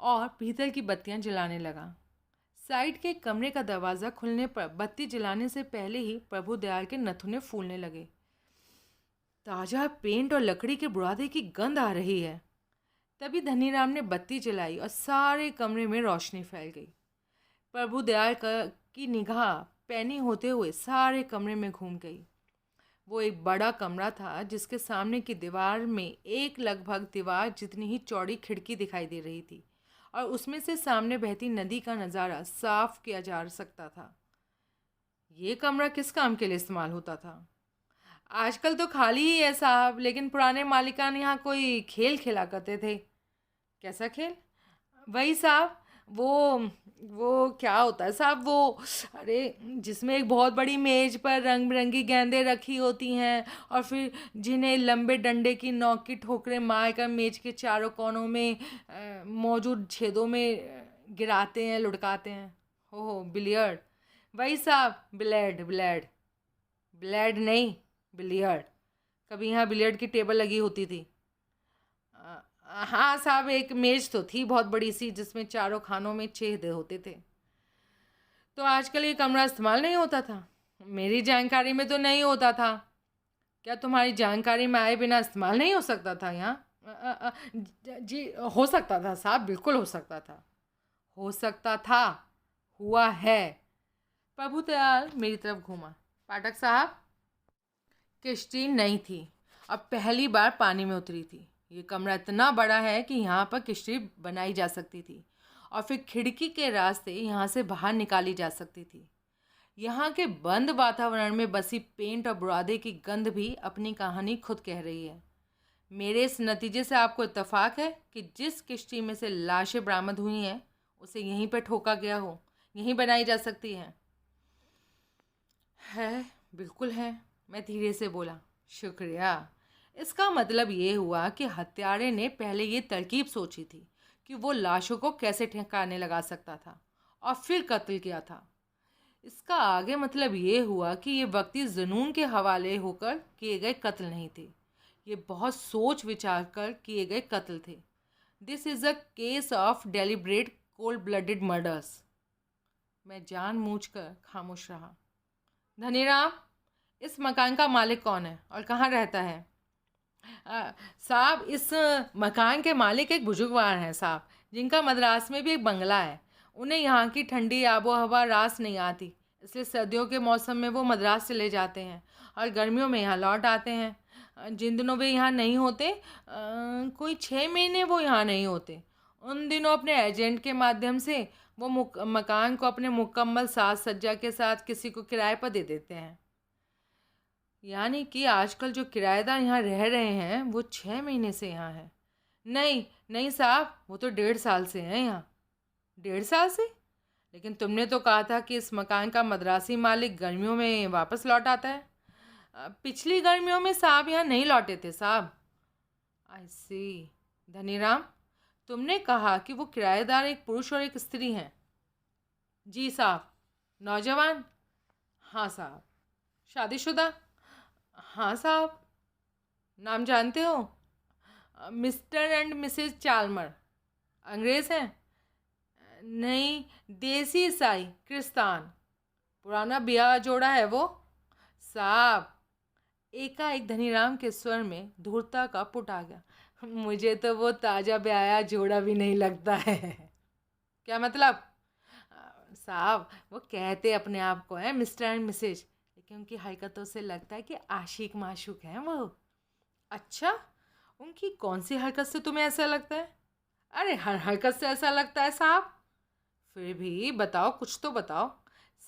और भीतर की बत्तियां जलाने लगा। साइड के कमरे का दरवाज़ा खुलने पर बत्ती जलाने से पहले ही प्रभुदयाल के नथुने फूलने लगे। ताज़ा पेंट और लकड़ी के बुरादे की गंध आ रही है। तभी धनीराम ने बत्ती जलाई और सारे कमरे में रोशनी फैल गई। प्रभुदयाल की निगाह पैनी होते हुए सारे कमरे में घूम गई। वो एक बड़ा कमरा था जिसके सामने की दीवार में एक लगभग दीवार जितनी ही चौड़ी खिड़की दिखाई दे रही थी और उसमें से सामने बहती नदी का नज़ारा साफ किया जा सकता था। ये कमरा किस काम के लिए इस्तेमाल होता था? आजकल तो खाली ही है साहब, लेकिन पुराने मालिकान यहाँ कोई खेल खेला करते थे। कैसा खेल? वही साहब, वो वो क्या होता है साहब, वो अरे जिसमें एक बहुत बड़ी मेज पर रंग बिरंगी गेंदें रखी होती हैं और फिर जिन्हें लंबे डंडे की नोक की ठोकरें मारकर मेज के चारों कोनों में मौजूद छेदों में गिराते हैं, लुढ़काते हैं। हो बिलियर्ड। वही साहब, ब्लेड ब्लेड। ब्लेड नहीं, बिलियर्ड। कभी यहाँ बिलियर्ड की टेबल लगी होती थी। हाँ साहब, एक मेज तो थी बहुत बड़ी सी जिसमें चारों खानों में छेद होते थे। तो आजकल ये कमरा इस्तेमाल नहीं होता था? मेरी जानकारी में तो नहीं होता था। क्या तुम्हारी जानकारी में आए बिना इस्तेमाल नहीं हो सकता था यहाँ? जी हो सकता था साहब, बिल्कुल हो सकता था। हो सकता था, हुआ है। प्रभुदयाल मेरी तरफ घूमा। पाठक साहब, किश्ती नहीं थी, अब पहली बार पानी में उतरी थी। ये कमरा इतना बड़ा है कि यहाँ पर किश्ती बनाई जा सकती थी और फिर खिड़की के रास्ते यहाँ से बाहर निकाली जा सकती थी। यहाँ के बंद वातावरण में बसी पेंट और बुरादे की गंध भी अपनी कहानी खुद कह रही है। मेरे इस नतीजे से आपको इत्तेफाक है कि जिस किश्ती में से लाशें बरामद हुई हैं उसे यहीं पर ठोका गया हो, यहीं बनाई जा सकती है। बिल्कुल है, मैं धीरे से बोला। शुक्रिया। इसका मतलब ये हुआ कि हत्यारे ने पहले ये तरकीब सोची थी कि वो लाशों को कैसे ठिकाने लगा सकता था और फिर कत्ल किया था। इसका आगे मतलब ये हुआ कि ये व्यक्ति जुनून के हवाले होकर किए गए कत्ल नहीं थे, ये बहुत सोच विचार कर किए गए कत्ल थे। This is a case of deliberate cold blooded murders. मैं जानबूझकर खामोश रहा। धनीराम, इस मकान का मालिक कौन है और कहाँ रहता है? साहब, इस मकान के मालिक एक बुजुर्गवार हैं साहब, जिनका मद्रास में भी एक बंगला है। उन्हें यहाँ की ठंडी आबो हवा रास नहीं आती, इसलिए सर्दियों के मौसम में वो मद्रास चले जाते हैं और गर्मियों में यहाँ लौट आते हैं। जिन दिनों वे यहाँ नहीं होते, कोई 6 महीने वो यहाँ नहीं होते, उन दिनों अपने एजेंट के माध्यम से वो मकान को अपने मुकम्मल साज सज्जा के साथ किसी को किराए पर दे देते हैं। यानी कि आजकल जो किराएदार यहाँ रह रहे हैं वो 6 महीने से यहाँ हैं। नहीं नहीं साहब, वो तो 1.5 साल से हैं यहाँ। 1.5 साल से? लेकिन तुमने तो कहा था कि इस मकान का मद्रासी मालिक गर्मियों में वापस लौट आता है। पिछली गर्मियों में साहब यहाँ नहीं लौटे थे साहब। आई सी। धनीराम, तुमने कहा कि वो किराएदार एक पुरुष और एक स्त्री हैं? जी साहब। नौजवान? हाँ साहब। शादीशुदा? हाँ साहब। नाम जानते हो? Mr and Mrs Chalmer. अंग्रेज़ हैं? नहीं, देसी ईसाई, क्रिस्तान। पुराना ब्याह जोड़ा है वो? साहब, एकाएक धनीराम के स्वर में धूर्ता का पुट आ गया। मुझे तो वो ताज़ा ब्याया जोड़ा भी नहीं लगता है। क्या मतलब? साहब, वो कहते अपने आप को है मिस्टर एंड मिसेज, लेकिन उनकी हरकतों से लगता है कि आशिक माशूक हैं वो। अच्छा, उनकी कौन सी हरकत से तुम्हें ऐसा लगता है? अरे हर हरकत से ऐसा लगता है साहब। फिर भी बताओ, कुछ तो बताओ।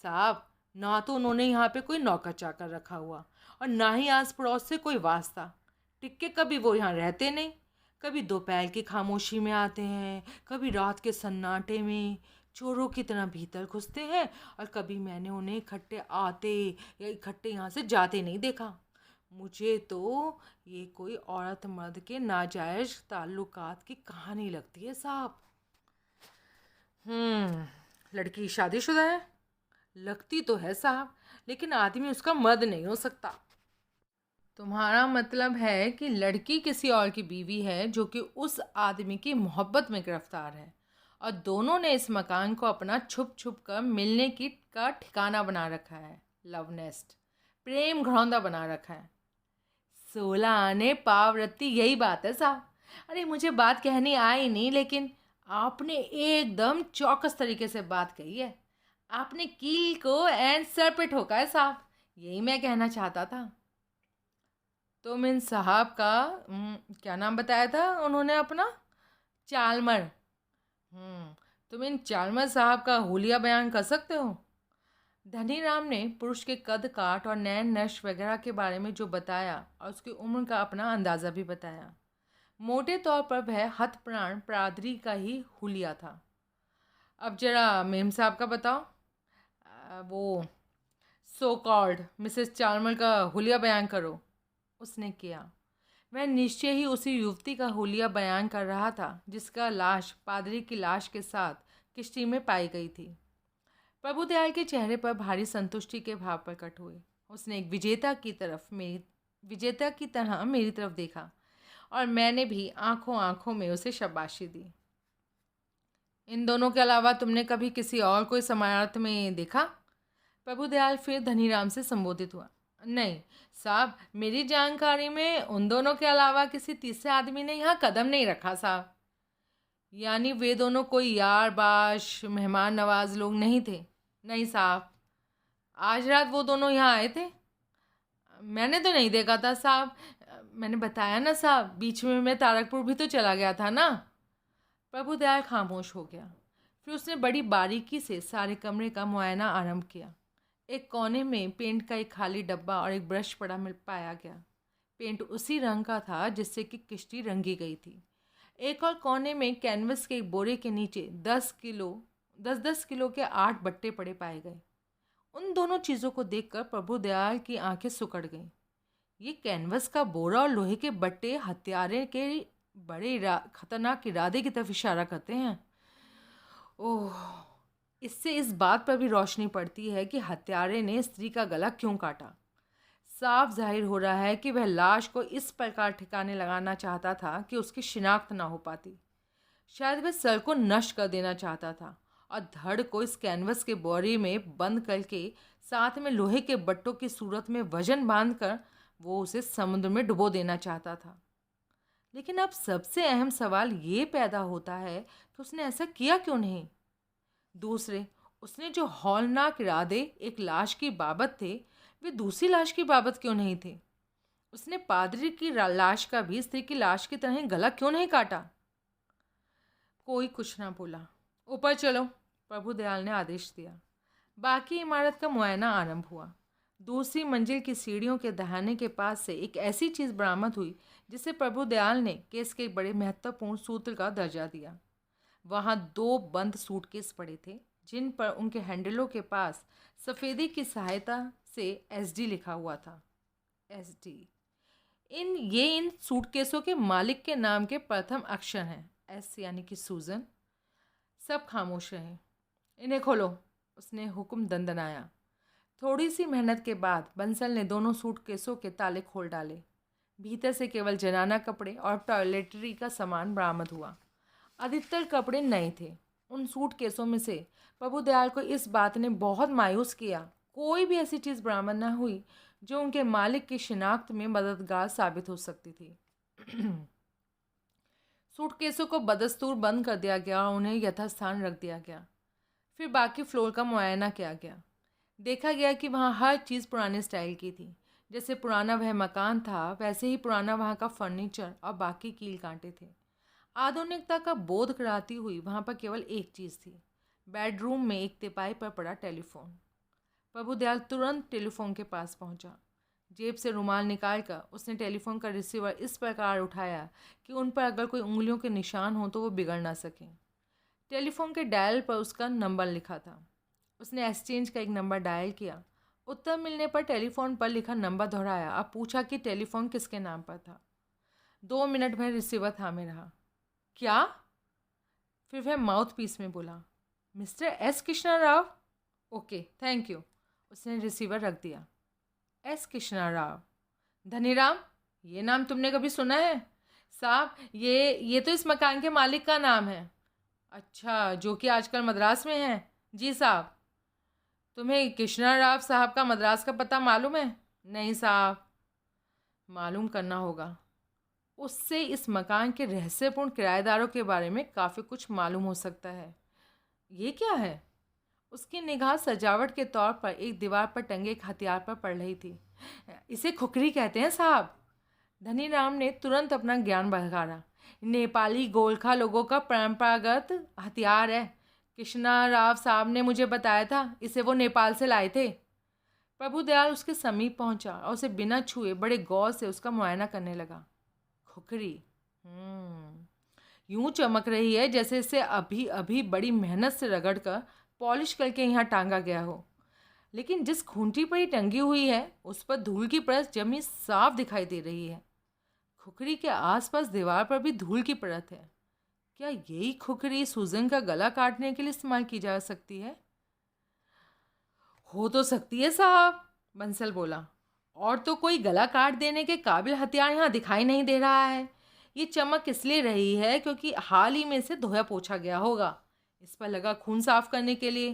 साहब, ना तो उन्होंने यहाँ पे कोई नौकर चाकर रखा हुआ और ना ही आस पड़ोस से कोई वास्ता। टिक्के कभी वो यहाँ रहते नहीं, कभी दोपहर की खामोशी में आते हैं, कभी रात के सन्नाटे में चोरों की तरह भीतर घुसते हैं, और कभी मैंने उन्हें इकट्ठे आते या इकट्ठे यहाँ से जाते नहीं देखा। मुझे तो ये कोई औरत मर्द के नाजायज ताल्लुकात की कहानी लगती है साहब। लड़की शादीशुदा है? लगती तो है साहब, लेकिन आदमी उसका मर्द नहीं हो सकता। तुम्हारा मतलब है कि लड़की किसी और की बीवी है जो कि उस आदमी की मोहब्बत में गिरफ्तार है, और दोनों ने इस मकान को अपना छुप छुप कर मिलने की का ठिकाना बना रखा है। लव नेस्ट, प्रेम घरौंदा बना रखा है। 16 आने पावरत्ती, यही बात है साहब। अरे मुझे बात कहनी आई नहीं, लेकिन आपने एकदम चौकस तरीके से बात कही है। आपने कील को एंड सर पे ठोका है साहब, यही मैं कहना चाहता था। तुम इन साहब का क्या नाम बताया था उन्होंने अपना? चालमर। तुम इन चालमर साहब का हुलिया बयान कर सकते हो? धनीराम ने पुरुष के कद काट और नैन नक्श वगैरह के बारे में जो बताया और उसकी उम्र का अपना अंदाज़ा भी बताया। मोटे तौर पर वह हतप्राण पादरी का ही हुलिया था। अब जरा मेम साहब का बताओ। वो सो कॉल्ड मिसेस चार्मर का हुलिया बयान करो। उसने किया। वह निश्चय ही उसी युवती का हुलिया बयान कर रहा था जिसका लाश पादरी की लाश के साथ किश्ती में पाई गई थी। प्रभुदयाल के चेहरे पर भारी संतुष्टि के भाव प्रकट हुए। उसने एक विजेता की तरह मेरी तरफ देखा और मैंने भी आंखों आंखों में उसे शाबाशी दी। इन दोनों के अलावा तुमने कभी किसी और को समारोह में देखा? प्रभुदयाल फिर धनीराम से संबोधित हुआ। नहीं साहब, मेरी जानकारी में उन दोनों के अलावा किसी तीसरे आदमी ने यहाँ कदम नहीं रखा साहब। यानी वे दोनों कोई यार बाश मेहमान नवाज लोग नहीं थे? नहीं साहब, आज रात वो दोनों यहाँ आए थे? मैंने तो नहीं देखा था साहब। मैंने बताया ना साहब, बीच में मैं तारकपुर भी तो चला गया था ना। प्रभुदयाल खामोश हो गया। फिर उसने बड़ी बारीकी से सारे कमरे का मुआयना आरंभ किया। एक कोने में पेंट का एक खाली डब्बा और एक ब्रश पड़ा मिल पाया गया। पेंट उसी रंग का था जिससे कि किश्ती रंगी गई थी। एक और कोने में कैनवस के एक बोरे के नीचे 10 किलो के 8 बट्टे पड़े पाए गए। उन दोनों चीज़ों को देखकर प्रभुदयाल की आंखें सुकड़ गईं। ये कैनवस का बोरा और लोहे के बट्टे हत्यारे के बड़े खतरनाक इरादे की तरफ इशारा करते हैं। ओह, इससे इस बात पर भी रोशनी पड़ती है कि हत्यारे ने स्त्री का गला क्यों काटा। साफ जाहिर हो रहा है कि वह लाश को इस प्रकार ठिकाने लगाना चाहता था कि उसकी शिनाख्त ना हो पाती। शायद वह सर को नष्ट कर देना चाहता था और धड़ को इस कैनवस के बोरे में बंद करके साथ में लोहे के बट्टों की सूरत में वजन बांधकर वो उसे समुद्र में डुबो देना चाहता था। लेकिन अब सबसे अहम सवाल ये पैदा होता है कि उसने ऐसा किया क्यों नहीं। दूसरे, उसने जो हौलनाक इरादे एक लाश की बाबत थे वे दूसरी लाश की बाबत क्यों नहीं थे। उसने पादरी की लाश का भी स्त्री की लाश की तरह गला क्यों नहीं काटा। कोई कुछ ना बोला। ऊपर चलो, प्रभुदयाल ने आदेश दिया। बाकी इमारत का मुआयना आरंभ हुआ। दूसरी मंजिल की सीढ़ियों के दहाने के पास से एक ऐसी चीज़ बरामद हुई जिसे प्रभुदयाल ने केस के एक बड़े महत्वपूर्ण सूत्र का दर्जा दिया। वहाँ 2 बंद सूटकेस पड़े थे जिन पर उनके हैंडलों के पास सफ़ेदी की सहायता से SD लिखा हुआ था। SD। इन सूटकेसों के मालिक के नाम के प्रथम अक्षर हैं S यानी कि सूजन। सब खामोश रहे। इन्हें खोलो, उसने हुक्म दंदनाया। थोड़ी सी मेहनत के बाद बंसल ने दोनों सूटकेसों के ताले खोल डाले। भीतर से केवल जनाना कपड़े और टॉयलेटरी का सामान बरामद हुआ। अधिकतर कपड़े नए थे। उन सूटकेसों में से प्रभुदयाल को इस बात ने बहुत मायूस किया, कोई भी ऐसी चीज़ बरामद न हुई जो उनके मालिक की शिनाख्त में मददगार साबित हो सकती थी। सूटकेसों को बदस्तूर बंद कर दिया गया और उन्हें यथास्थान रख दिया गया। फिर बाकी फ्लोर का मुआयना किया गया। देखा गया कि वहाँ हर चीज़ पुराने स्टाइल की थी। जैसे पुराना वह मकान था वैसे ही पुराना वहाँ का फर्नीचर और बाकी कील कांटे थे। आधुनिकता का बोध कराती हुई वहाँ पर केवल एक चीज़ थी, बेडरूम में एक तिपाई पर पड़ा टेलीफोन। प्रभुदयाल तुरंत टेलीफोन के पास पहुँचा। जेब से रुमाल निकालकर उसने टेलीफोन का रिसीवर इस प्रकार उठाया कि उन पर अगर कोई उंगलियों के निशान हो तो वो बिगड़ ना सकें। टेलीफोन के डायल पर उसका नंबर लिखा था। उसने एक्सचेंज का एक नंबर डायल किया। उत्तर मिलने पर टेलीफोन पर लिखा नंबर दोहराया और पूछा कि टेलीफोन किसके नाम पर था। 2 मिनट में रिसीवर थामे रहा। क्या? फिर वह माउथ पीस में बोला, mister S Krishna Rao. Okay, thank you. उसने रिसीवर रख दिया। S कृष्णा राव, धनीराम, ये नाम तुमने कभी सुना है? साहब, ये तो इस मकान के मालिक का नाम है। अच्छा, जो कि आजकल मद्रास में है? जी साहब। तुम्हें कृष्णा राव साहब का मद्रास का पता मालूम है? नहीं साहब। मालूम करना होगा। उससे इस मकान के रहस्यपूर्ण किराएदारों के बारे में काफ़ी कुछ मालूम हो सकता है। ये क्या है? उसकी निगाह सजावट के तौर पर एक दीवार पर टंगे एक हथियार पर पड़ रही थी। इसे खुखरी कहते हैं साहब। धनीराम ने तुरंत अपना ज्ञान बढ़ाया। नेपाली गोरखा लोगों का परंपरागत हथियार है। कृष्णा राव साहब ने मुझे बताया था, इसे वो नेपाल से लाए थे। प्रभुदयाल उसके समीप पहुंचा और उसे बिना छुए बड़े गौर से उसका मुआयना करने लगा। खुकरी यूं चमक रही है जैसे इसे अभी अभी बड़ी मेहनत से रगड़कर पॉलिश करके यहाँ टांगा गया हो। लेकिन जिस खूंटी पर ये टंगी हुई है उस पर धूल की परत जमी साफ दिखाई दे रही है। खुकरी के आसपास दीवार पर भी धूल की परत है। क्या यही खुकरी सूजन का गला काटने के लिए इस्तेमाल की जा सकती है? हो तो सकती है साहब, बंसल बोला। और तो कोई गला काट देने के काबिल हथियार यहाँ दिखाई नहीं दे रहा है। ये चमक इसलिए रही है क्योंकि हाल ही में इसे धोया पोछा गया होगा, इस पर लगा खून साफ करने के लिए।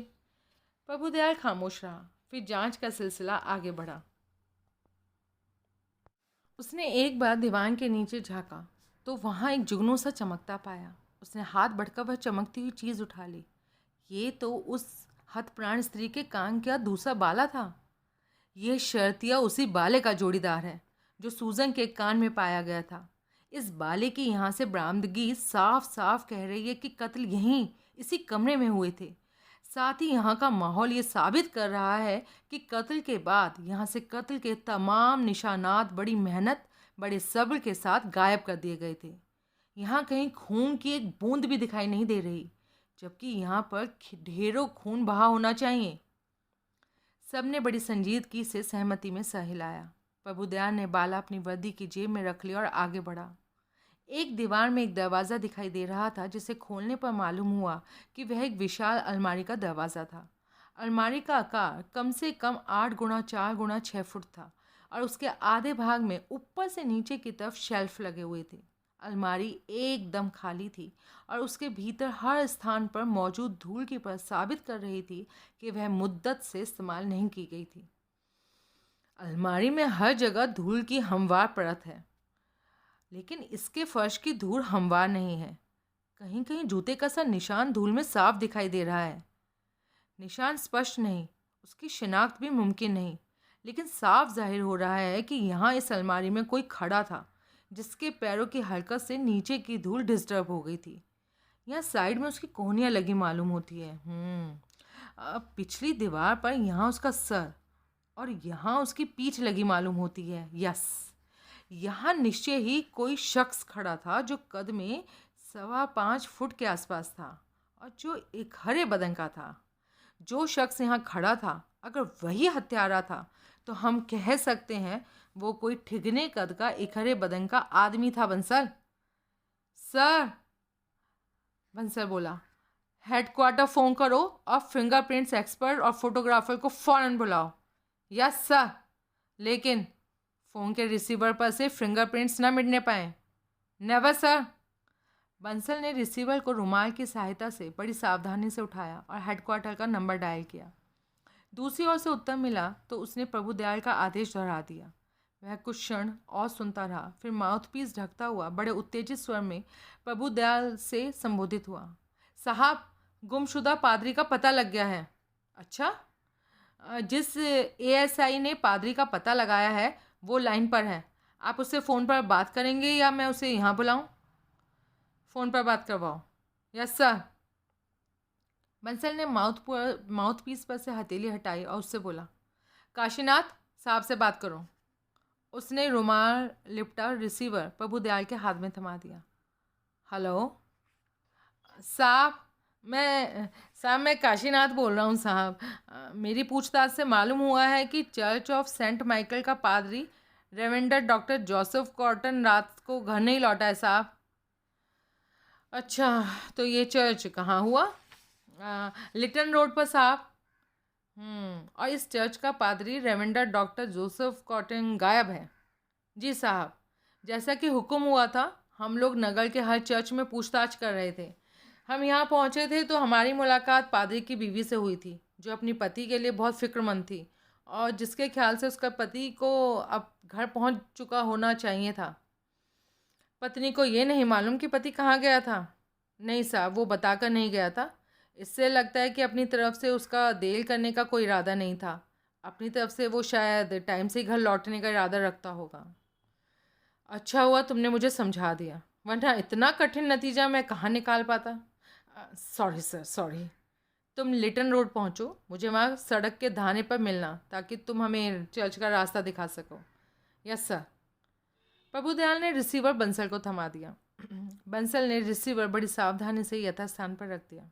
प्रभुदयाल खामोश रहा। फिर जांच का सिलसिला आगे बढ़ा। उसने एक बार दीवान के नीचे झांका तो वहाँ एक जुगनू सा चमकता पाया। उसने हाथ बढ़कर वह चमकती हुई चीज़ उठा ली। ये तो उस हतप्राण स्त्री के कान का दूसरा बाला था। यह शर्तिया उसी बाले का जोड़ीदार है जो सूजन के कान में पाया गया था। इस बाले की यहाँ से बरामदगी साफ साफ कह रही है कि कत्ल यहीं इसी कमरे में हुए थे। साथ ही यहाँ का माहौल ये साबित कर रहा है कि कत्ल के बाद यहाँ से कत्ल के तमाम निशानात बड़ी मेहनत बड़े सब्र के साथ गायब कर दिए गए थे। यहाँ कहीं खून की एक बूंद भी दिखाई नहीं दे रही, जबकि यहाँ पर ढेरों खून बहा होना चाहिए। सबने बड़ी संजीदगी से सहमति में सर हिलाया। प्रभुदयाल ने बाला अपनी वर्दी की जेब में रख लिया और आगे बढ़ा। एक दीवार में एक दरवाज़ा दिखाई दे रहा था जिसे खोलने पर मालूम हुआ कि वह एक विशाल अलमारी का दरवाज़ा था। अलमारी का आकार कम से कम 8 गुणा 4 गुणा 6 फुट था और उसके आधे भाग में ऊपर से नीचे की तरफ शेल्फ लगे हुए थे। अलमारी एकदम खाली थी और उसके भीतर हर स्थान पर मौजूद धूल की परत साबित कर रही थी कि वह मुद्दत से इस्तेमाल नहीं की गई थी। अलमारी में हर जगह धूल की हमवार परत है, लेकिन इसके फर्श की धूल हमवार नहीं है। कहीं कहीं जूते का सा निशान धूल में साफ दिखाई दे रहा है। निशान स्पष्ट नहीं, उसकी शिनाख्त भी मुमकिन नहीं, लेकिन साफ जाहिर हो रहा है कि यहाँ इस अलमारी में कोई खड़ा था जिसके पैरों की हरकत से नीचे की धूल डिस्टर्ब हो गई थी। यहाँ साइड में उसकी कोहनियाँ लगी मालूम होती है। अब पिछली दीवार पर यहाँ उसका सर और यहाँ उसकी पीठ लगी मालूम होती है। यस, यहाँ निश्चय ही कोई शख्स खड़ा था जो कद में 5.25 फुट के आसपास था और जो एक हरे बदन का था। जो शख्स यहाँ खड़ा था अगर वही हत्यारा था तो हम कह सकते हैं वो कोई ठिगने कद का एक हरे बदन का आदमी था। बंसल सर, बंसल बोला, हेडक्वार्टर फ़ोन करो और फिंगरप्रिंट्स एक्सपर्ट और फोटोग्राफर को फ़ौरन बुलाओ। यस सर, लेकिन फ़ोन के रिसीवर पर से फिंगरप्रिंट्स ना मिटने पाए। Never sir. बंसल ने रिसीवर को रुमाल की सहायता से बड़ी सावधानी से उठाया और हेडक्वार्टर का नंबर डायल किया। दूसरी ओर से उत्तर मिला तो उसने प्रभुदयाल का आदेश दोहरा दिया। वह कुछ क्षण और सुनता रहा, फिर माउथपीस ढकता हुआ बड़े उत्तेजित स्वर में प्रभुदयाल से संबोधित हुआ। साहब, गुमशुदा पादरी का पता लग गया है। अच्छा? जिस एएसआई ने पादरी का पता लगाया है वो लाइन पर है। आप उससे फ़ोन पर बात करेंगे या मैं उसे यहाँ बुलाऊं? फ़ोन पर बात करवाओ। Yes sir. बंसल ने माउथपीस पर से हथेली हटाई और उससे बोला, काशीनाथ साहब से बात करो। उसने रुमाल लिपटा रिसीवर प्रभुदयाल के हाथ में थमा दिया। हेलो साहब, मैं काशीनाथ बोल रहा हूँ साहब। मेरी पूछताछ से मालूम हुआ है कि चर्च ऑफ सेंट माइकल का पादरी रेवेंडर डॉक्टर जोसेफ कॉटन रात को घर नहीं लौटा है साहब। अच्छा, तो ये चर्च कहाँ हुआ? लिटन रोड पर साहब। और इस चर्च का पादरी रेवेंडर डॉक्टर जोसेफ कॉटन गायब है। जी साहब, जैसा कि हुक्म हुआ था हम लोग नगर के हर चर्च में पूछताछ कर रहे थे। हम यहाँ पहुँचे थे तो हमारी मुलाकात पादरी की बीवी से हुई थी जो अपनी पति के लिए बहुत फिक्रमंद थी और जिसके ख्याल से उसका पति को अब घर पहुँच चुका होना चाहिए था। पत्नी को ये नहीं मालूम कि पति कहाँ गया था। नहीं साहब, वो बताकर नहीं गया था। इससे लगता है कि अपनी तरफ से उसका देल करने का कोई इरादा नहीं था। अपनी तरफ से वो शायद टाइम से ही घर लौटने का इरादा रखता होगा। अच्छा हुआ तुमने मुझे समझा दिया, वरना इतना कठिन नतीजा मैं कहाँ निकाल पाता। Sorry sir, sorry. तुम लिटन रोड पहुंचो, मुझे वहाँ सड़क के धाने पर मिलना ताकि तुम हमें चर्च का रास्ता दिखा सको। Yes sir. प्रभुदयाल ने रिसीवर बंसल को थमा दिया। बंसल ने रिसीवर बड़ी सावधानी से यथास्थान पर रख दिया।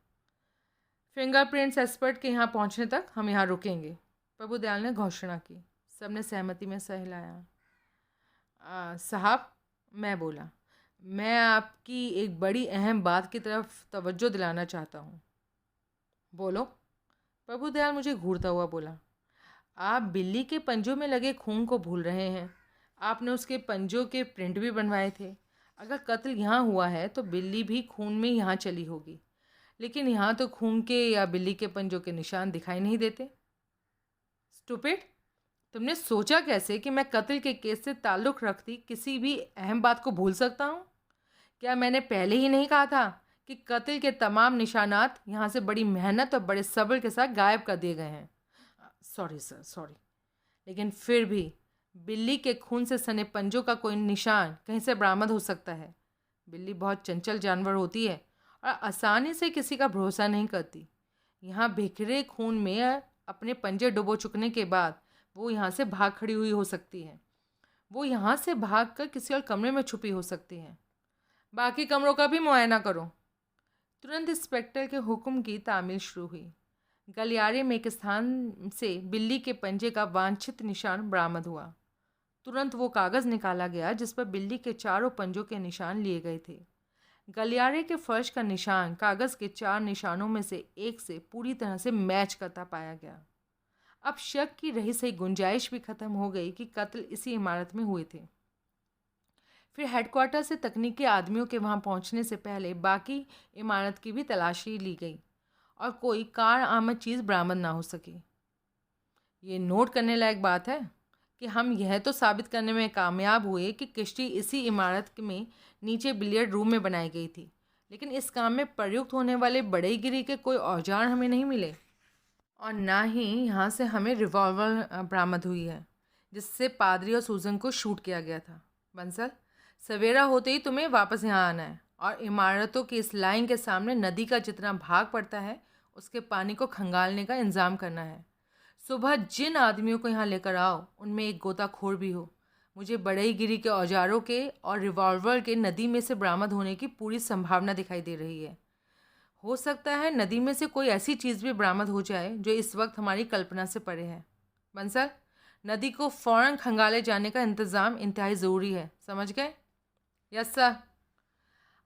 फिंगरप्रिंट्स एक्सपर्ट के यहाँ पहुँचने तक हम यहाँ रुकेंगे, प्रभुदयाल ने घोषणा की। सबने सहमति में सह हिलाया। साहब, मैं बोला, मैं आपकी एक बड़ी अहम बात की तरफ तवज्जो दिलाना चाहता हूँ। बोलो, प्रभुदयाल मुझे घूरता हुआ बोला। आप बिल्ली के पंजों में लगे खून को भूल रहे हैं। आपने उसके पंजों के प्रिंट भी बनवाए थे। अगर कत्ल यहाँ हुआ है तो बिल्ली भी खून में यहाँ चली होगी, लेकिन यहाँ तो खून के या बिल्ली के पंजों के निशान दिखाई नहीं देते। स्टूपिड, तुमने सोचा कैसे कि मैं कत्ल के केस से ताल्लुक़ रखती किसी भी अहम बात को भूल सकता हूँ? क्या मैंने पहले ही नहीं कहा था कि कत्ल के तमाम निशानात यहाँ से बड़ी मेहनत और बड़े सब्र के साथ गायब कर दिए गए हैं? सॉरी सर, सॉरी, लेकिन फिर भी बिल्ली के खून से सने पंजों का कोई निशान कहीं से बरामद हो सकता है। बिल्ली बहुत चंचल जानवर होती है और आसानी से किसी का भरोसा नहीं करती। यहाँ बिखरे खून में अपने पंजे डुबो चुकने के बाद वो यहाँ से भाग खड़ी हुई हो सकती है। वो यहाँ से भाग कर किसी और कमरे में छुपी हो सकती है। बाकी कमरों का भी मुआयना करो। तुरंत इंस्पेक्टर के हुक्म की तामील शुरू हुई। गलियारे में एक स्थान से बिल्ली के पंजे का वांछित निशान बरामद हुआ। तुरंत वो कागज़ निकाला गया जिस पर बिल्ली के चारों पंजों के निशान लिए गए थे। गलियारे के फर्श का निशान कागज़ के 4 निशानों में से एक से पूरी तरह से मैच करता पाया गया। अब शक की रही सही गुंजाइश भी खत्म हो गई कि कत्ल इसी इमारत में हुए थे। फिर हेडक्वार्टर से तकनीकी आदमियों के वहां पहुंचने से पहले बाकी इमारत की भी तलाशी ली गई और कोई कार आमद चीज़ बरामद ना हो सकी। ये नोट करने लायक बात है कि हम यह तो साबित करने में कामयाब हुए कि किश्ती इसी इमारत में नीचे बिलियर्ड रूम में बनाई गई थी, लेकिन इस काम में प्रयुक्त होने वाले बड़ईगिरी के कोई औजार हमें नहीं मिले और ना ही यहाँ से हमें रिवॉल्वर बरामद हुई है जिससे पादरी और सूजन को शूट किया गया था। बंसल, सवेरा होते ही तुम्हें वापस यहाँ आना है और इमारतों की इस लाइन के सामने नदी का जितना भाग पड़ता है उसके पानी को खंगालने का इंतज़ाम करना है। सुबह जिन आदमियों को यहाँ लेकर आओ उनमें एक गोताखोर भी हो। मुझे बड़ईगिरी के औजारों के और रिवॉल्वर के नदी में से बरामद होने की पूरी संभावना दिखाई दे रही है। हो सकता है नदी में से कोई ऐसी चीज़ भी बरामद हो जाए जो इस वक्त हमारी कल्पना से परे है। बंसल, नदी को फ़ौरन खंगाले जाने का इंतज़ाम इंतहाई ज़रूरी है, समझ गए? Yes sir.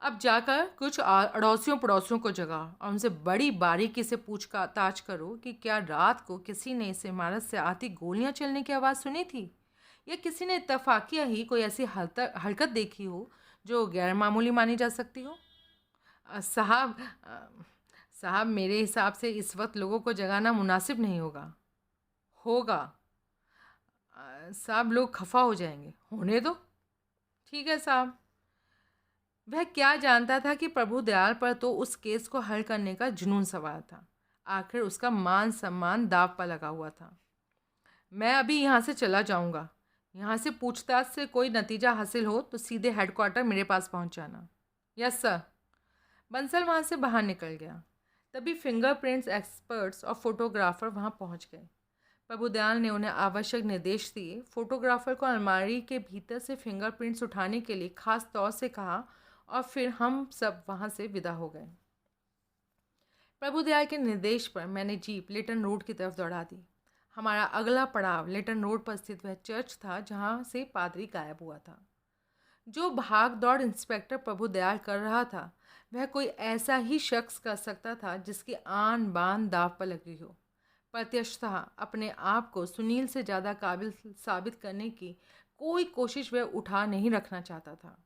अब जाकर कुछ अड़ोसियों पड़ोसियों को जगाओ और उनसे बड़ी बारीकी से पूछताछ करो कि क्या रात को किसी ने इस इमारत से आती गोलियां चलने की आवाज़ सुनी थी या किसी ने इत्तफाकिया ही कोई ऐसी हरकत देखी हो जो गैर मामूली मानी जा सकती हो। साहब, मेरे हिसाब से इस वक्त लोगों को जगाना मुनासिब नहीं होगा। साहब, लोग खफा हो जाएंगे। होने दो। ठीक है साहब। वह क्या जानता था कि प्रभुदयाल पर तो उस केस को हल करने का जुनून सवार था। आखिर उसका मान सम्मान दाव पर लगा हुआ था। मैं अभी यहाँ से चला जाऊँगा। यहाँ से पूछताछ से कोई नतीजा हासिल हो तो सीधे हेडक्वार्टर मेरे पास पहुँच जाना। Yes sir. बंसल वहाँ से बाहर निकल गया। तभी फिंगरप्रिंट्स एक्सपर्ट्स और फोटोग्राफर वहाँ पहुँच गए। प्रभुदयाल ने उन्हें आवश्यक निर्देश दिए। फोटोग्राफर को अलमारी के भीतर से फिंगरप्रिंट्स उठाने के लिए खास तौर से कहा और फिर हम सब वहाँ से विदा हो गए। प्रभुदयाल के निर्देश पर मैंने जीप लिटन रोड की तरफ दौड़ा दी। हमारा अगला पड़ाव लिटन रोड पर स्थित वह चर्च था जहाँ से पादरी गायब हुआ था। जो भाग दौड़ इंस्पेक्टर प्रभुदयाल कर रहा था वह कोई ऐसा ही शख्स कर सकता था जिसकी आन बान दाव पर लगी हो। प्रत्यक्षतः अपने आप को सुनील से ज़्यादा काबिल साबित करने की कोई कोशिश वह उठा नहीं रखना चाहता था।